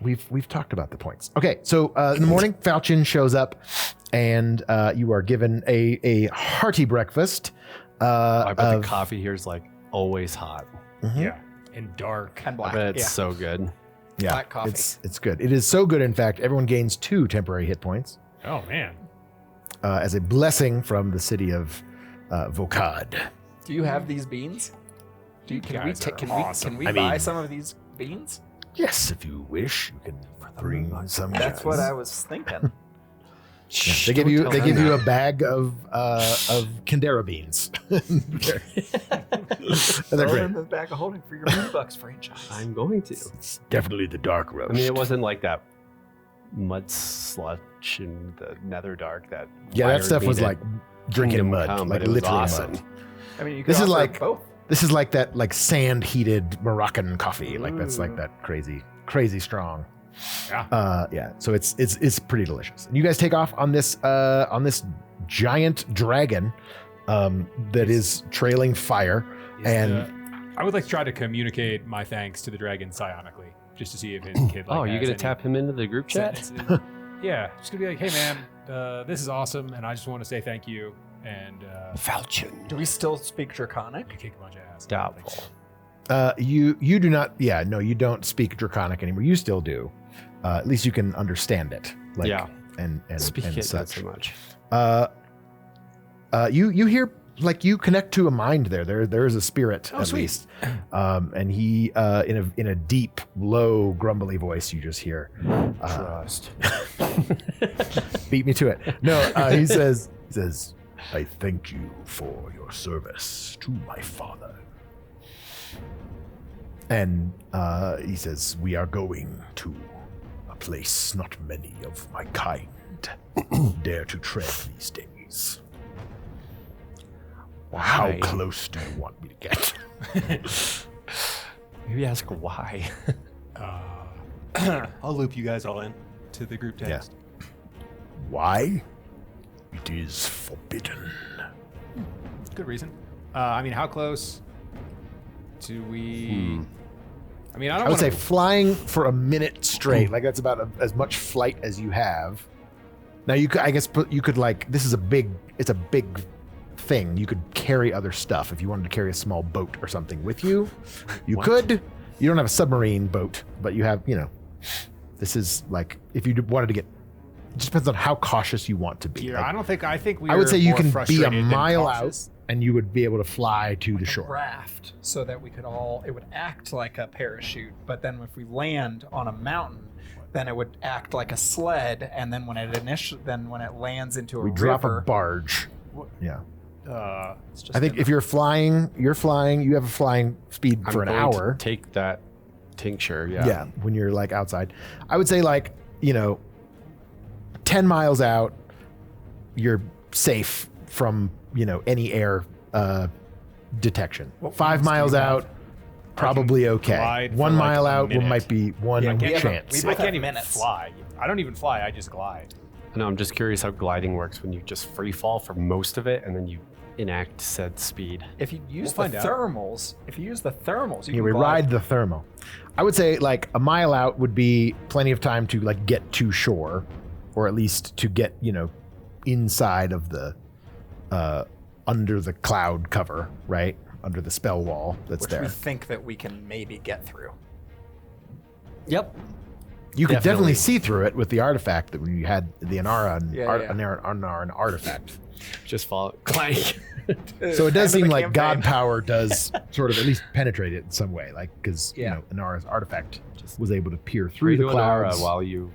Speaker 5: We've talked about the points. Okay, so in the morning, Falchion shows up, and you are given a hearty breakfast.
Speaker 1: I bet the coffee here is like always hot.
Speaker 4: Yeah. And dark.
Speaker 3: And
Speaker 1: I
Speaker 3: black.
Speaker 1: bet it's
Speaker 3: Yeah.
Speaker 1: so good.
Speaker 5: Yeah,
Speaker 3: black coffee.
Speaker 5: It's good. It is so good. In fact, everyone gains 2 temporary hit points
Speaker 4: Oh, man.
Speaker 5: as a blessing from the city of Vokad.
Speaker 3: Do you have these beans? Can we,
Speaker 4: guys are
Speaker 3: can
Speaker 4: awesome.
Speaker 3: we
Speaker 5: I
Speaker 3: buy
Speaker 5: mean-
Speaker 3: some of these beans?
Speaker 5: Yes, if you wish, you can bring some.
Speaker 3: That's what I was thinking.
Speaker 5: Yeah, they give you a bag of Kendera beans. They're
Speaker 3: Throw
Speaker 5: great.
Speaker 3: in the bag of holding for your $1 franchise.
Speaker 1: I'm going to.
Speaker 5: It's definitely the dark roast.
Speaker 1: I mean, it wasn't like that mud sludge in the Nether Dark that.
Speaker 5: Yeah, that
Speaker 1: wired
Speaker 5: stuff
Speaker 1: me
Speaker 5: was
Speaker 1: to
Speaker 5: like drinking
Speaker 1: Kingdom
Speaker 5: mud,
Speaker 1: Come,
Speaker 5: like
Speaker 1: but it was
Speaker 5: literally
Speaker 1: awesome.
Speaker 5: mud.
Speaker 3: I mean, you could
Speaker 5: This is
Speaker 3: offer
Speaker 5: like-
Speaker 3: both.
Speaker 5: This is like that like sand heated Moroccan coffee. Like that's like that crazy strong.
Speaker 4: Yeah.
Speaker 5: Yeah. So it's pretty delicious. And you guys take off on this giant dragon that is trailing fire.
Speaker 4: I would like to try to communicate my thanks to the dragon psionically, just to see if his kid. Like,
Speaker 1: Oh, you're
Speaker 4: has
Speaker 1: gonna
Speaker 4: any
Speaker 1: tap him into the group chat?
Speaker 4: sentences. Yeah, just gonna be like, hey man, this is awesome, and I just want to say thank you. And
Speaker 1: Falchion.
Speaker 3: Do we still speak Draconic?
Speaker 4: you kick a bunch of ass.
Speaker 1: Doubtful.
Speaker 5: You do not. Yeah. No, you don't speak Draconic anymore. You still do. At least you can understand it. Like,
Speaker 1: Yeah.
Speaker 5: And
Speaker 1: Speak
Speaker 5: and
Speaker 1: it not
Speaker 5: such.
Speaker 1: so much.
Speaker 5: You hear like you connect to a mind there. There is a spirit at
Speaker 4: sweet.
Speaker 5: least, and he in a deep, low, grumbly voice you just hear.
Speaker 1: Trust.
Speaker 5: Beat me to it. No, he says, I thank you for your service to my father. And he says, we are going to a place not many of my kind dare to tread these days. How
Speaker 1: Why?
Speaker 5: close do you want me to get?
Speaker 1: Maybe ask why.
Speaker 4: I'll loop you guys all in to the group text.
Speaker 5: Why? It is forbidden.
Speaker 4: Good reason. I mean, how close do we? I mean, I don't
Speaker 5: I would
Speaker 4: want
Speaker 5: say
Speaker 4: to.
Speaker 5: flying for a minute straight, like that's about as much flight as you have. Now you could, I guess, you could like this is it's a big thing. You could carry other stuff if you wanted to carry a small boat or something with you. You could. You don't have a submarine boat, but you have, this is like if you wanted to get. It just depends on how cautious you want to be.
Speaker 4: Here,
Speaker 5: Like,
Speaker 4: I think we.
Speaker 5: I would say you
Speaker 4: more
Speaker 5: can be a
Speaker 4: frustrated than
Speaker 5: mile out
Speaker 4: cautious.
Speaker 5: and you would be able to fly to the shore.
Speaker 3: Raft, so that we could all. It would act like a parachute, but then if we land on a mountain, then it would act like a sled, and then when it lands into a
Speaker 5: We
Speaker 3: river,
Speaker 5: drop a barge. Yeah.
Speaker 3: it's just
Speaker 5: I think if you're flying, you have a flying speed
Speaker 1: I'm
Speaker 5: for an
Speaker 1: going to
Speaker 5: hour.
Speaker 1: Take that tincture. Yeah.
Speaker 5: Yeah, when you're like outside. I would say 10 miles out, you're safe from, any air
Speaker 2: detection.
Speaker 3: What
Speaker 2: 5
Speaker 3: ones do
Speaker 2: miles
Speaker 3: you have?
Speaker 2: out, probably okay.
Speaker 4: glide
Speaker 2: 1
Speaker 4: for,
Speaker 2: mile
Speaker 4: like, a
Speaker 2: out
Speaker 4: minute.
Speaker 2: might be one
Speaker 4: I can't
Speaker 2: chance.
Speaker 4: Even,
Speaker 3: We
Speaker 4: I
Speaker 3: both
Speaker 4: can't
Speaker 3: have
Speaker 4: even
Speaker 3: minutes.
Speaker 4: fly. I don't even fly. I just glide.
Speaker 1: No, I'm just curious how gliding works when you just free fall for most of it and then you enact said speed.
Speaker 3: If you use
Speaker 4: We'll
Speaker 3: the
Speaker 4: find out.
Speaker 3: thermals, you
Speaker 2: Yeah,
Speaker 3: can
Speaker 2: we
Speaker 3: glide.
Speaker 2: ride the thermal. I would say like a mile out would be plenty of time to like get to shore, or at least to get, inside of the under the cloud cover, right? Under the spell wall that's
Speaker 3: which
Speaker 2: there.
Speaker 3: we think that we can maybe get through.
Speaker 1: Yep.
Speaker 2: You could
Speaker 1: definitely.
Speaker 2: definitely see through it with the artifact that when you had the Inara and
Speaker 3: Yeah, yeah.
Speaker 2: Inara and artifact.
Speaker 1: Just follow. Clank.
Speaker 2: So it does
Speaker 3: End of
Speaker 2: seem
Speaker 3: the
Speaker 2: like God
Speaker 3: campaign.
Speaker 2: power does sort of at least penetrate it in some way, like because
Speaker 3: Yeah.
Speaker 2: Inara's artifact was able to peer through the
Speaker 1: Pray to Inara
Speaker 2: clouds.
Speaker 1: while you.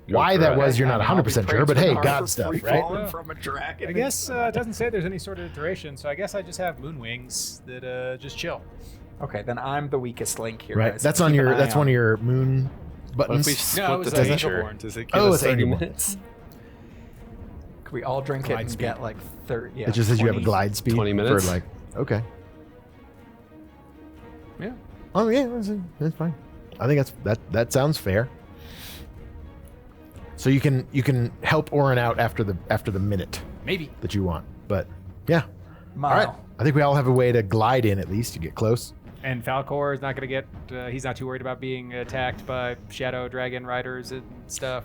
Speaker 1: go
Speaker 2: Why
Speaker 1: through
Speaker 2: that
Speaker 1: it.
Speaker 2: was, you're not
Speaker 3: I mean, I'll be
Speaker 2: 100% sure,
Speaker 3: praying
Speaker 2: but
Speaker 3: to
Speaker 2: hey,
Speaker 3: Inara
Speaker 2: God
Speaker 3: for
Speaker 2: stuff,
Speaker 3: free
Speaker 2: right?
Speaker 3: falling from a dragon.
Speaker 4: I guess it doesn't say there's any sort of duration, so I guess I just have moon wings that just chill.
Speaker 3: Okay, then I'm the weakest link here.
Speaker 2: Right.
Speaker 3: guys.
Speaker 2: That's
Speaker 3: Keep
Speaker 2: on
Speaker 3: an
Speaker 2: your.
Speaker 3: eye
Speaker 2: That's
Speaker 3: on
Speaker 2: one of
Speaker 3: it.
Speaker 2: your moon
Speaker 1: What if we
Speaker 2: buttons.
Speaker 1: split
Speaker 4: it
Speaker 1: the
Speaker 4: was
Speaker 1: feature?
Speaker 4: Angelborn.
Speaker 1: Does it give
Speaker 2: Oh,
Speaker 1: us
Speaker 2: it's
Speaker 1: 30
Speaker 2: Angelborn.
Speaker 1: minutes?
Speaker 3: Could we all drink it
Speaker 4: Glide
Speaker 3: and
Speaker 4: speed.
Speaker 3: get like 30? Yeah,
Speaker 2: It just says you have a
Speaker 3: 20.
Speaker 2: glide speed
Speaker 1: 20 minutes?
Speaker 2: for like. Okay.
Speaker 4: Yeah.
Speaker 2: Oh yeah, that's fine. I think that sounds fair. So you can help Orin out after the minute
Speaker 4: Maybe.
Speaker 2: that you want, but yeah.
Speaker 3: Mile.
Speaker 2: All right. I think we all have a way to glide in at least to get close.
Speaker 4: And Falcor is not going to get. He's not too worried about being attacked by shadow dragon riders and stuff.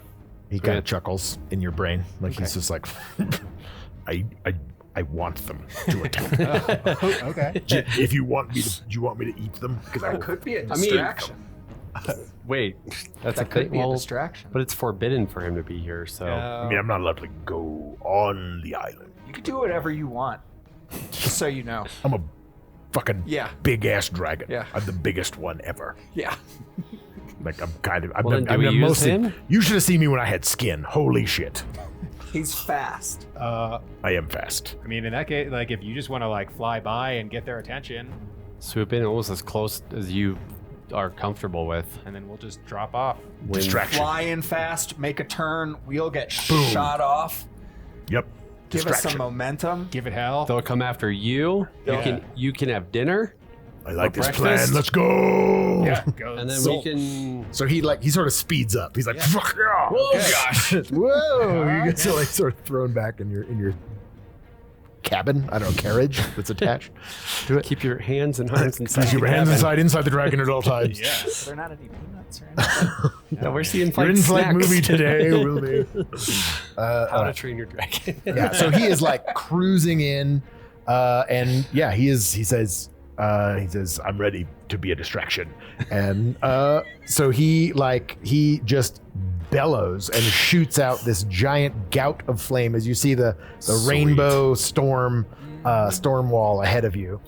Speaker 2: He kind of chuckles in your brain, like
Speaker 4: Okay.
Speaker 2: he's just like, I want them to attack.
Speaker 4: Okay.
Speaker 2: If you want me to, do you want me to eat them? Because I
Speaker 3: That
Speaker 2: will.
Speaker 3: could be a
Speaker 1: I mean,
Speaker 3: distraction.
Speaker 1: Wait, that's
Speaker 3: That
Speaker 1: a
Speaker 3: could
Speaker 1: thing.
Speaker 3: be a
Speaker 1: Well,
Speaker 3: distraction.
Speaker 1: but it's forbidden for him to be here. So
Speaker 2: I mean, I'm not allowed to go on the island.
Speaker 3: You can do whatever you want. Just so you know.
Speaker 2: I'm a fucking
Speaker 3: Yeah.
Speaker 2: big ass dragon.
Speaker 3: Yeah.
Speaker 2: I'm the biggest one ever.
Speaker 3: Yeah.
Speaker 2: Like I'm kind of. I'm
Speaker 1: Well,
Speaker 2: the,
Speaker 1: then do
Speaker 2: I'm
Speaker 1: we
Speaker 2: the
Speaker 1: use
Speaker 2: most.
Speaker 1: him?
Speaker 2: You should have seen me when I had skin. Holy shit!
Speaker 3: He's fast.
Speaker 2: I am fast.
Speaker 4: I mean, in that case, like if you just want to like fly by and get their attention,
Speaker 1: swoop in almost as close as you are comfortable with.
Speaker 4: and then we'll just drop off.
Speaker 1: When-
Speaker 2: Distraction.
Speaker 3: Fly in fast, make a turn, we'll get
Speaker 2: Boom.
Speaker 3: shot off.
Speaker 2: Yep.
Speaker 3: Give us
Speaker 2: Distraction.
Speaker 3: some momentum.
Speaker 4: Give it hell.
Speaker 1: They'll come after you.
Speaker 4: Yeah.
Speaker 1: You can have dinner,
Speaker 2: I like this
Speaker 1: breakfast?
Speaker 2: plan. Let's go.
Speaker 4: Yeah. Go.
Speaker 1: and then
Speaker 2: So-
Speaker 1: we can.
Speaker 2: So he sort of speeds up. He's like,
Speaker 4: Yeah.
Speaker 2: fuck yeah.
Speaker 4: Okay.
Speaker 2: Gosh. Whoa. You get
Speaker 4: Yeah.
Speaker 2: like sort of thrown back in your cabin. I don't know, carriage that's attached to it.
Speaker 1: Keep your hands and arms inside.
Speaker 2: Keep your
Speaker 1: the
Speaker 2: hands
Speaker 1: cabin.
Speaker 2: inside the dragon at all times.
Speaker 4: Yeah.
Speaker 3: Are there not any peanuts or anything?
Speaker 1: No, we're seeing
Speaker 2: Your
Speaker 1: flight
Speaker 2: in-flight
Speaker 1: snacks.
Speaker 2: movie today will be.
Speaker 1: How to Train Your Dragon.
Speaker 2: Yeah, so he is like cruising in, and yeah, he says, I'm ready to be a distraction. And so he just bellows and shoots out this giant gout of flame as you see the rainbow storm wall ahead of you.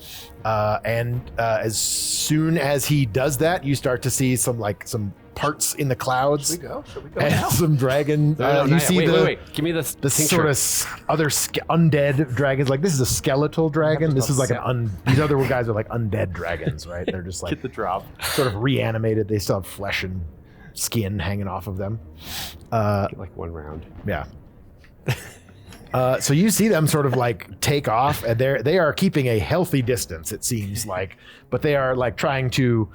Speaker 2: And as soon as he does that, you start to see some parts in the clouds
Speaker 3: Should we go? Should we go
Speaker 2: and
Speaker 3: now?
Speaker 2: some dragon.
Speaker 1: No,
Speaker 2: you
Speaker 1: not yet.
Speaker 2: see
Speaker 1: wait. Give me the
Speaker 2: the
Speaker 1: tincture.
Speaker 2: sort of other undead dragons. Like this is a skeletal dragon. This is like these other guys are like undead dragons, right? They're just like
Speaker 1: Get the drop.
Speaker 2: sort of reanimated. They still have flesh and skin hanging off of them.
Speaker 1: Get like one round.
Speaker 2: Yeah. So you see them sort of like take off, and they are keeping a healthy distance. It seems like, but they are like trying to.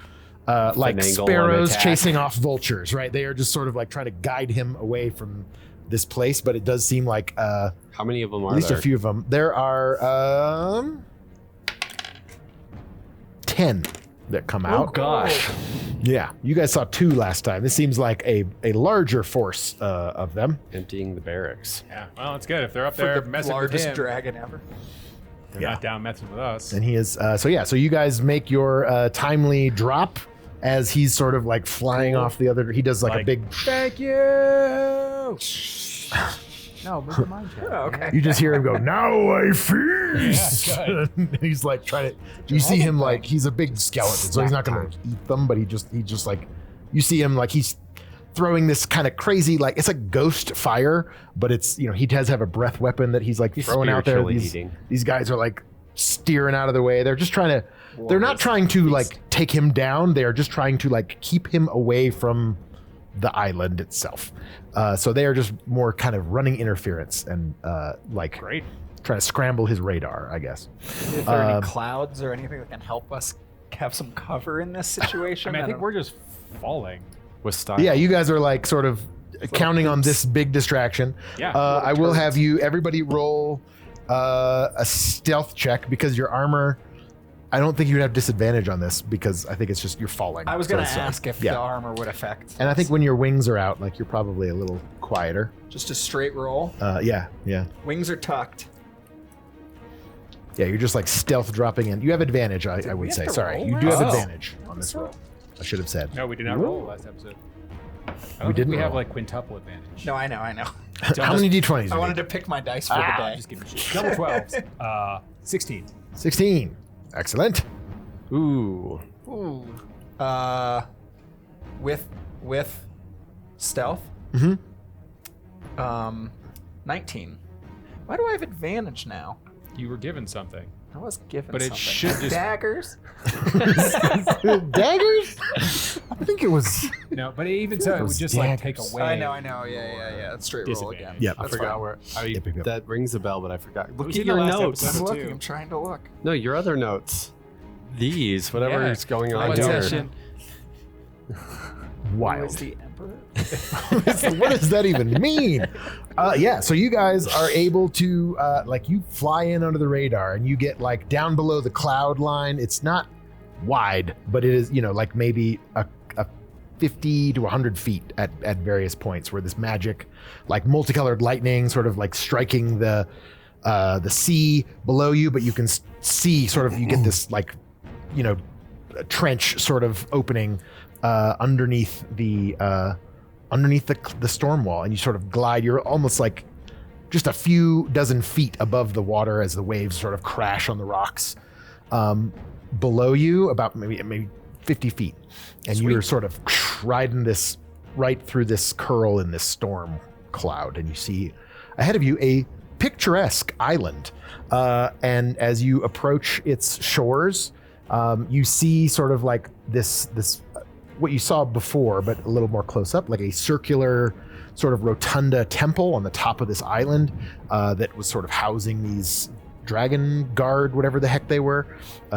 Speaker 2: Like
Speaker 1: Finagle an
Speaker 2: sparrows
Speaker 1: attack.
Speaker 2: chasing off vultures, right? They are just sort of like trying to guide him away from this place, but it does seem like
Speaker 1: How many of them are
Speaker 2: at least
Speaker 1: there?
Speaker 2: a few of them. There are 10 that come
Speaker 1: Oh
Speaker 2: out.
Speaker 1: gosh.
Speaker 2: Yeah, you guys saw 2 last time. This seems like a larger force of them.
Speaker 1: Emptying the barracks.
Speaker 4: Yeah. Well, it's good if they're up
Speaker 3: For
Speaker 4: there
Speaker 3: the
Speaker 4: messing with
Speaker 3: largest
Speaker 4: him.
Speaker 3: dragon ever.
Speaker 4: They're
Speaker 2: Yeah.
Speaker 4: not down messing with us.
Speaker 2: And he is so you guys make your timely drop as he's sort of like flying off the other. He does like a big.
Speaker 4: Thank you. No, move the mind check.
Speaker 3: Oh, okay.
Speaker 2: You just hear him go, "Now I feast."
Speaker 4: Yeah,
Speaker 2: And he's like trying to. You see him like he's a big skeleton, so he's not gonna like, eat them, but he just like you see him like he's throwing this kind of crazy like it's a ghost fire, but it's he does have a breath weapon that he's like
Speaker 1: He's
Speaker 2: throwing out there.
Speaker 1: spiritually eating.
Speaker 2: These guys are like steering out of the way. They're just trying to. They're not trying to like take him down. They are just trying to like keep him away from the island itself. So they are just more kind of running interference and like
Speaker 4: Great.
Speaker 5: trying to scramble his radar, I guess.
Speaker 3: If there are any clouds or anything that can help us have some cover in this situation?
Speaker 4: I think we're just falling.
Speaker 1: With style.
Speaker 5: Yeah, you guys are like sort of counting on this big distraction.
Speaker 4: Yeah.
Speaker 5: I will have everybody roll a stealth check because your armor, I don't think you'd have disadvantage on this because I think it's just you're falling.
Speaker 3: I was going to
Speaker 5: So,
Speaker 3: ask if the armor would affect.
Speaker 5: and I think when your wings are out, like you're probably a little quieter.
Speaker 3: Just a straight roll.
Speaker 5: Yeah.
Speaker 3: Wings are tucked.
Speaker 5: Yeah, you're just like stealth dropping in. You have advantage, I would
Speaker 3: have
Speaker 5: say.
Speaker 3: to
Speaker 5: Sorry.
Speaker 3: roll
Speaker 5: You do have
Speaker 3: that?
Speaker 5: advantage on this roll. I should have said.
Speaker 4: No, we did not roll last episode.
Speaker 5: We didn't
Speaker 4: We have
Speaker 5: roll.
Speaker 4: like quintuple advantage.
Speaker 3: No, I know.
Speaker 5: How many d20s?
Speaker 3: I wanted to pick my dice for the day.
Speaker 4: Just give me shit. Double 12s. 16.
Speaker 5: 16. Excellent.
Speaker 1: Ooh.
Speaker 3: Ooh. With stealth. 19. Why do I have advantage now?
Speaker 4: You were given something.
Speaker 3: I was given
Speaker 4: But it
Speaker 3: something.
Speaker 4: should just-
Speaker 3: Daggers?
Speaker 5: Daggers? I think it was.
Speaker 4: No, but even so, it would just like take
Speaker 5: daggers.
Speaker 4: away.
Speaker 3: I know. Yeah. That's straight roll again.
Speaker 4: Disadvantage.
Speaker 5: Yeah,
Speaker 1: I
Speaker 3: That's
Speaker 1: forgot
Speaker 3: fine.
Speaker 1: where.
Speaker 5: Yep.
Speaker 1: That rings a bell, but I forgot. Look
Speaker 4: was
Speaker 1: at
Speaker 4: in the
Speaker 1: your
Speaker 4: last
Speaker 1: notes.
Speaker 4: episode.
Speaker 3: I'm
Speaker 4: Number
Speaker 3: looking.
Speaker 4: two.
Speaker 3: I'm trying to look.
Speaker 1: No, your other notes. These, whatever
Speaker 4: Yeah.
Speaker 1: is going on
Speaker 4: What
Speaker 1: here.
Speaker 4: session?
Speaker 3: Who is
Speaker 5: Wild.
Speaker 3: the emperor?
Speaker 5: What does that even mean? Yeah, so you guys are able to, you fly in under the radar and you get like down below the cloud line. It's not wide, but it is, like maybe a 50 to 100 feet at various points where this magic, like multicolored lightning sort of like striking the sea below you, but you can see sort of, you get this like, a trench sort of opening underneath the storm wall, and you sort of glide. You're almost like just a few dozen feet above the water as the waves sort of crash on the rocks below you, about maybe 50 feet, and you're sort of riding this right through this curl in this storm cloud, and you see ahead of you a picturesque island, and as you approach its shores, you see sort of like this what you saw before, but a little more close up, like a circular sort of rotunda temple on the top of this island that was sort of housing these dragon guard, whatever the heck they were.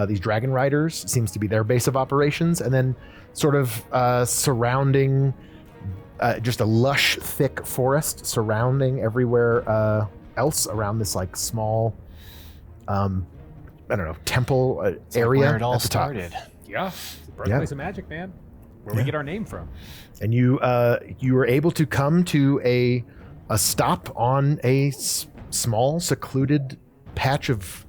Speaker 5: These dragon riders seems to be their base of operations. And then sort of surrounding just a lush, thick forest surrounding everywhere else around this like small, temple area
Speaker 1: Where it all
Speaker 5: at the top.
Speaker 1: started.
Speaker 4: Yeah. It's the birthplace of magic, man. Where we get our name from.
Speaker 5: And you were able to come to a stop on a small secluded patch of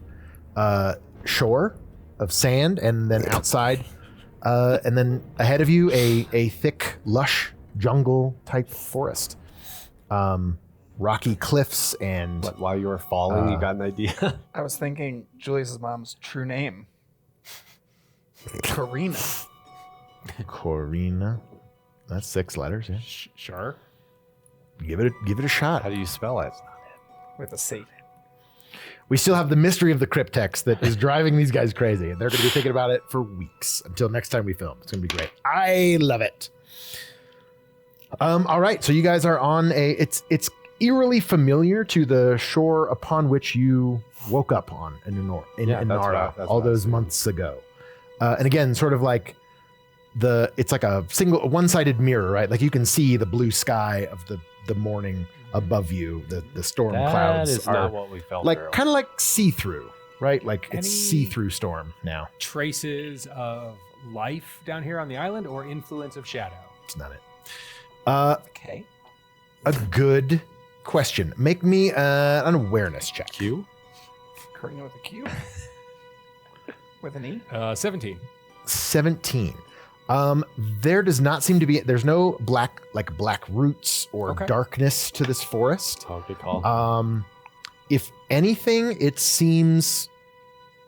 Speaker 5: shore of sand, and then outside, and then ahead of you a thick, lush jungle type forest, rocky cliffs, and
Speaker 1: But while you were falling, you got an idea.
Speaker 3: I was thinking Julius's mom's true name. Karina.
Speaker 5: Corina. That's 6 letters. Yeah,
Speaker 4: Sure.
Speaker 5: give it a shot.
Speaker 1: How do you spell it?
Speaker 3: With a C.
Speaker 5: We still have the mystery of the cryptex that is driving these guys crazy, and they're going to be thinking about it for weeks until next time we film. It's going to be great. I love it. All right, so you guys are on it's eerily familiar to the shore upon which you woke up on in Nara
Speaker 1: that's
Speaker 5: all
Speaker 1: what I
Speaker 5: those
Speaker 1: was
Speaker 5: months ago. And again, sort of like it's like a one-sided mirror, right? Like you can see the blue sky of the morning above you. The storm clouds
Speaker 1: That is
Speaker 5: are
Speaker 1: not what we felt
Speaker 5: like
Speaker 1: earlier.
Speaker 5: kind of like see-through, right? Like it's
Speaker 4: Any-
Speaker 5: see-through storm now.
Speaker 4: Traces of life down here on the island or influence of shadow?
Speaker 5: It's not it.
Speaker 3: Okay.
Speaker 5: A good question. Make me an awareness check.
Speaker 1: Q?
Speaker 3: Karina with a Q. With an E.
Speaker 4: 17.
Speaker 5: 17. There does not seem to be. There's no black roots or
Speaker 4: Okay.
Speaker 5: darkness to this forest.
Speaker 1: Oh, good call.
Speaker 5: If anything, it seems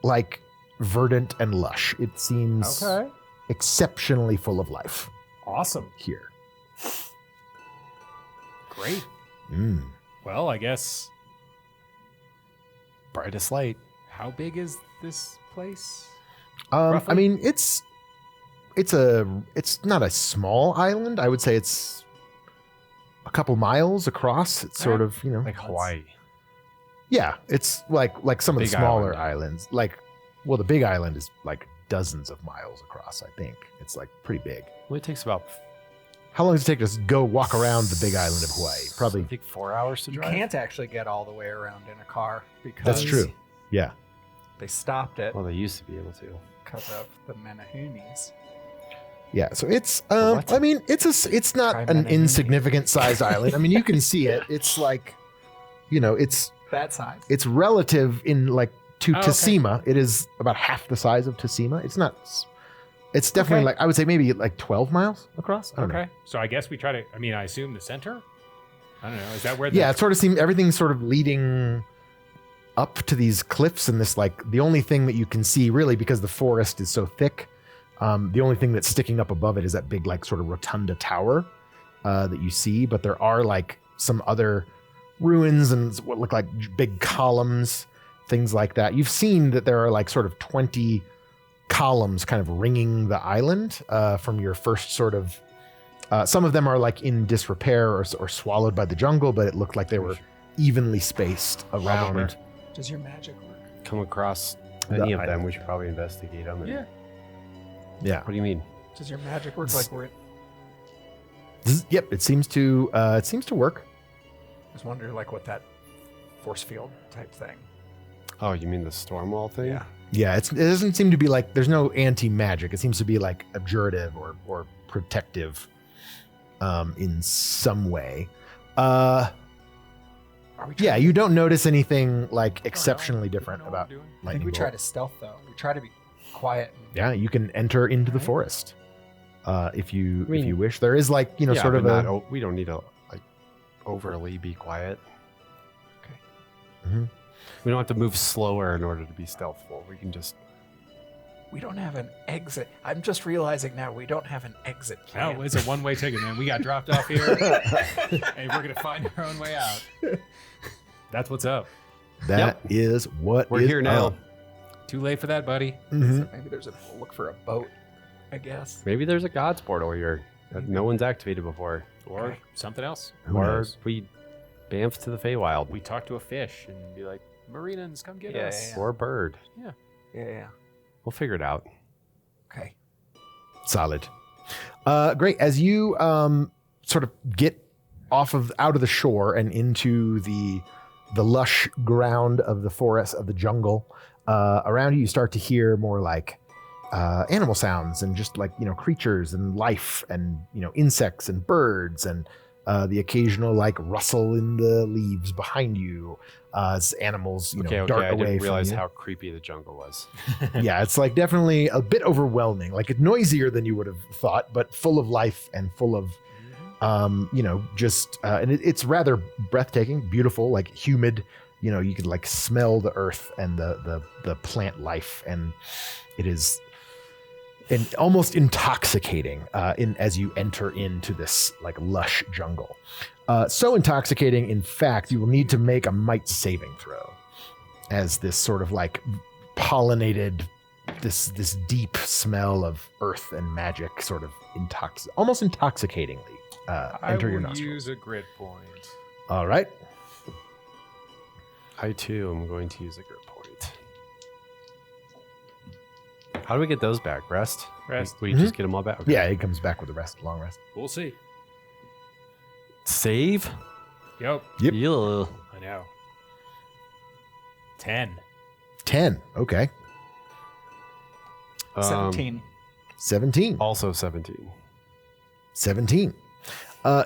Speaker 5: like verdant and lush. It seems
Speaker 4: Okay.
Speaker 5: exceptionally full of life
Speaker 4: Awesome.
Speaker 5: here.
Speaker 4: Great.
Speaker 5: Mm.
Speaker 4: Well, I guess,
Speaker 1: Brightest light.
Speaker 4: how big is this place?
Speaker 5: I
Speaker 4: Roughly?
Speaker 5: mean, it's not a small island. I would say it's a couple miles across. It's sort of,
Speaker 1: Like Hawaii.
Speaker 5: Yeah, it's like some of the
Speaker 1: Big
Speaker 5: smaller
Speaker 1: island.
Speaker 5: islands. Like, well, the big island is like dozens of miles across. I think it's like pretty big.
Speaker 1: Well, it takes about
Speaker 5: How long does it take us to go walk around the big island of Hawaii?
Speaker 1: I
Speaker 5: Probably.
Speaker 1: think 4 hours to
Speaker 3: You
Speaker 1: drive.
Speaker 3: can't actually get all the way around in a car because
Speaker 5: That's true. Yeah.
Speaker 3: they stopped it
Speaker 1: Well, they used to be able to.
Speaker 3: because of the Menahunis.
Speaker 5: Yeah, so it's
Speaker 1: What?
Speaker 5: I mean it's not
Speaker 3: Try
Speaker 5: an
Speaker 3: Menahuni.
Speaker 5: insignificant sized island. I mean you can see it. It's like, you know, it's
Speaker 3: That size.
Speaker 5: relative in like to
Speaker 4: Oh, okay.
Speaker 5: Tsushima. It is about half the size of Tsushima. It's not. It's definitely
Speaker 4: Okay.
Speaker 5: like, I would say maybe like 12 miles across. I don't know.
Speaker 4: Okay. So I guess we try to. I mean, I assume the center. I don't know. Is that where?
Speaker 5: Yeah, it sort of seems everything's sort of leading up to these cliffs and this, like, the only thing that you can see really, because the forest is so thick, the only thing that's sticking up above it is that big, like, sort of rotunda tower that you see. But there are like some other ruins and what look like big columns, things like that. You've seen that there are like sort of 20 columns kind of ringing the island from your first sort of. Some of them are like in disrepair or swallowed by the jungle, but it looked like they were evenly spaced around.
Speaker 3: Does your magic work?
Speaker 1: Come across
Speaker 5: The
Speaker 1: any of them,
Speaker 5: island.
Speaker 1: we should probably investigate them. and-
Speaker 4: Yeah.
Speaker 5: Yeah.
Speaker 1: What do you mean?
Speaker 3: Does your magic work like we're?
Speaker 5: Yep. It seems to work.
Speaker 3: I just wonder like what that force field type thing.
Speaker 1: Oh, you mean the storm wall thing?
Speaker 3: Yeah.
Speaker 5: Yeah. It doesn't seem to be like, there's no anti-magic. It seems to be like abjurative or protective in some way.
Speaker 3: Are we
Speaker 5: Yeah.
Speaker 3: trying-
Speaker 5: You don't notice anything like exceptionally different
Speaker 4: Don't know what
Speaker 5: about
Speaker 4: I'm doing.
Speaker 3: I think
Speaker 5: lightning
Speaker 3: we try
Speaker 5: bolt.
Speaker 3: to stealth though. We try to be quiet. And,
Speaker 5: Yeah, you can enter into the
Speaker 3: Right.
Speaker 5: forest if you
Speaker 1: I mean-
Speaker 5: if you wish. There is like, you know,
Speaker 1: Yeah,
Speaker 5: sort of
Speaker 1: but
Speaker 5: a
Speaker 1: not we don't need to like overly be quiet.
Speaker 3: Okay.
Speaker 5: Mhm.
Speaker 1: We don't have to move slower in order to be stealthful. We can just.
Speaker 3: We don't have an exit. I'm just realizing now we don't have an exit plan.
Speaker 4: No, it's a one-way ticket, man. We got dropped off here, and we're gonna find our own way out. That's what's up.
Speaker 5: That is what
Speaker 1: We're
Speaker 5: is
Speaker 1: here now.
Speaker 5: up.
Speaker 4: Too late for that, buddy.
Speaker 5: Mhm.
Speaker 3: So maybe there's a look for a boat. I guess.
Speaker 1: Maybe there's a God's portal here that no one's activated before.
Speaker 4: Or
Speaker 3: Okay.
Speaker 4: something else.
Speaker 5: Who
Speaker 1: or
Speaker 5: knows?
Speaker 1: we bamf to the Feywild.
Speaker 4: We talk to a fish and be like, "Marinans, come get
Speaker 3: Yeah,
Speaker 4: us."
Speaker 3: yeah,
Speaker 1: Or a bird.
Speaker 3: Yeah.
Speaker 1: We'll figure it out.
Speaker 3: Okay.
Speaker 5: Solid. Great. As you sort of get out of the shore and into the lush ground of the forest of the jungle, around you start to hear more like animal sounds and just like, you know, creatures and life and, you know, insects and birds and the occasional like rustle in the leaves behind you as animals, you know, dart
Speaker 1: I
Speaker 5: away
Speaker 1: didn't
Speaker 5: from
Speaker 1: realize
Speaker 5: you.
Speaker 1: how creepy the jungle was.
Speaker 5: Yeah, it's like definitely a bit overwhelming, like it's noisier than you would have thought, but full of life and full of, you know, just, and it's rather breathtaking, beautiful, like humid, you know, you could like smell the earth and the plant life. And it is almost intoxicating as you enter into this like lush jungle. So intoxicating, in fact, you will need to make a might saving throw as this sort of like pollinated, this deep smell of earth and magic sort of almost intoxicatingly enter your
Speaker 4: will
Speaker 5: nostrils.
Speaker 4: use a grit point.
Speaker 5: All right.
Speaker 1: I too am going to use a grip point. How do we get those back? Rest?
Speaker 4: Rest.
Speaker 1: We just get them all back? Okay.
Speaker 5: Yeah, it comes back with a long rest.
Speaker 4: We'll see.
Speaker 1: Save?
Speaker 4: Yep.
Speaker 5: Yep.
Speaker 1: Yeah.
Speaker 4: I know. 10.
Speaker 5: 10. Okay.
Speaker 3: 17.
Speaker 5: 17.
Speaker 1: Also 17.
Speaker 5: 17.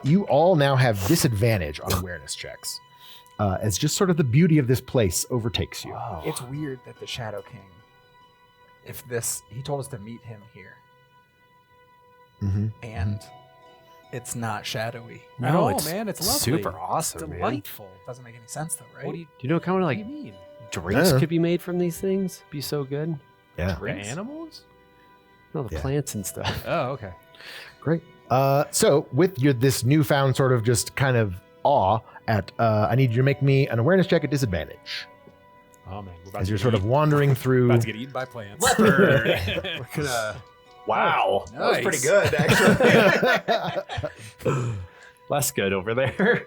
Speaker 5: You all now have disadvantage on awareness checks, as just sort of the beauty of this place overtakes you.
Speaker 1: Wow.
Speaker 3: It's weird that the Shadow King, he told us to meet him here,
Speaker 5: Mm-hmm.
Speaker 3: and it's not shadowy.
Speaker 4: At all, man. It's lovely.
Speaker 1: super awesome,
Speaker 4: It's
Speaker 1: man.
Speaker 4: delightful.
Speaker 3: Doesn't make any sense though, right?
Speaker 4: What do you,
Speaker 1: Do you know kind of
Speaker 4: what
Speaker 1: like
Speaker 4: do you mean?
Speaker 1: drinks
Speaker 5: Yeah.
Speaker 1: could be made from these things? Be so good.
Speaker 5: Yeah.
Speaker 4: The animals?
Speaker 1: No, the
Speaker 5: Yeah.
Speaker 1: plants and stuff.
Speaker 4: Oh, okay.
Speaker 5: Great. So with this newfound sort of just kind of awe at, I need you to make me an awareness check at disadvantage
Speaker 4: Oh, man. We're about
Speaker 5: as
Speaker 4: to
Speaker 5: you're
Speaker 4: get
Speaker 5: sort of
Speaker 4: eaten-
Speaker 5: wandering through.
Speaker 4: about to get eaten by plants.
Speaker 1: We're gonna. Wow.
Speaker 3: That was pretty
Speaker 4: Nice.
Speaker 3: good, actually.
Speaker 1: Less good over there.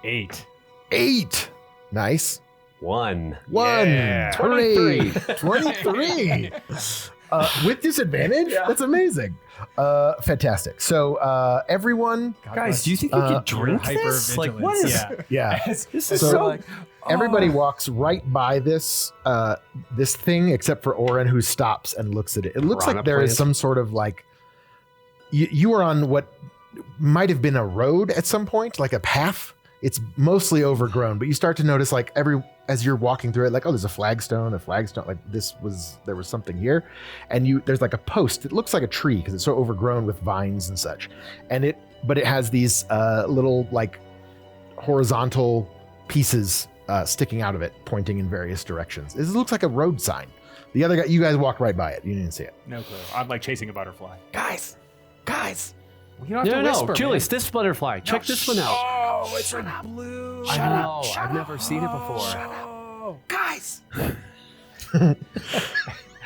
Speaker 4: 8.
Speaker 5: 8.
Speaker 2: Nice.
Speaker 1: 1.
Speaker 2: One.
Speaker 3: 23.
Speaker 2: 23. With disadvantage?
Speaker 3: Yeah.
Speaker 2: That's amazing. Fantastic. So everyone,
Speaker 1: Guys, do you think you could drink
Speaker 4: hyper
Speaker 1: this? Like,
Speaker 4: vigilance.
Speaker 1: what is
Speaker 4: Yeah.
Speaker 2: yeah.
Speaker 1: this? Is
Speaker 2: So-
Speaker 1: so
Speaker 2: Everybody walks right by this this thing except for Oren, who stops and looks at it. It looks
Speaker 1: Piranha
Speaker 2: like there is
Speaker 1: plant.
Speaker 2: some sort of like you are on what might have been a road at some point, like a path. It's mostly overgrown, but you start to notice like as you're walking through it, like, oh, there's a flagstone, like there was something here. And there's like a post. It looks like a tree because it's so overgrown with vines and such. But it has these little like horizontal pieces sticking out of it, pointing in various directions. It looks like a road sign. The other guy, you guys walk right by it. You didn't see it.
Speaker 4: No clue. I'm like chasing a butterfly.
Speaker 3: Guys.
Speaker 4: You don't have to
Speaker 1: no,
Speaker 4: whisper,
Speaker 1: Julius, this butterfly. Check this one out.
Speaker 3: Oh, it's like blue.
Speaker 1: I know. I've never seen it before.
Speaker 3: Guys.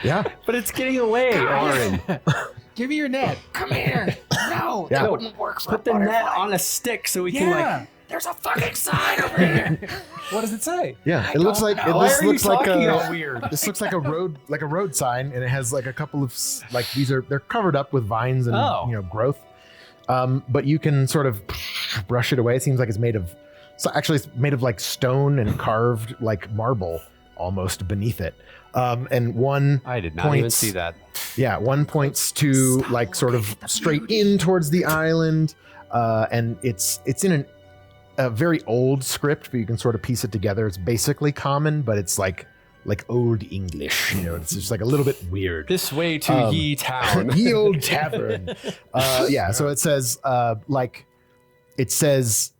Speaker 2: Yeah.
Speaker 1: But it's getting away, Oren.
Speaker 4: Give me your net.
Speaker 3: Come here. No,
Speaker 2: Yeah.
Speaker 3: that wouldn't work for
Speaker 1: Put
Speaker 3: a
Speaker 1: the net
Speaker 3: butterfly.
Speaker 1: on a stick so we can like.
Speaker 3: There's a fucking sign over here.
Speaker 4: What does it say?
Speaker 2: Yeah. It looks like
Speaker 3: know.
Speaker 1: Why are you
Speaker 2: looks like
Speaker 1: talking
Speaker 2: a
Speaker 1: all weird?
Speaker 2: this looks like a road sign, and it has like a couple of like they're covered up with vines and growth. But you can sort of brush it away. It seems like it's made of like stone and carved like marble almost beneath it. And one
Speaker 1: I did not even see that.
Speaker 2: Yeah, one points to like sort of straight in towards the island, and it's in a very old script, but you can sort of piece it together. It's basically common, but it's like old English. It's just like a little bit weird.
Speaker 1: This way to Ye Town.
Speaker 2: Ye old tavern. Yeah, so it says it says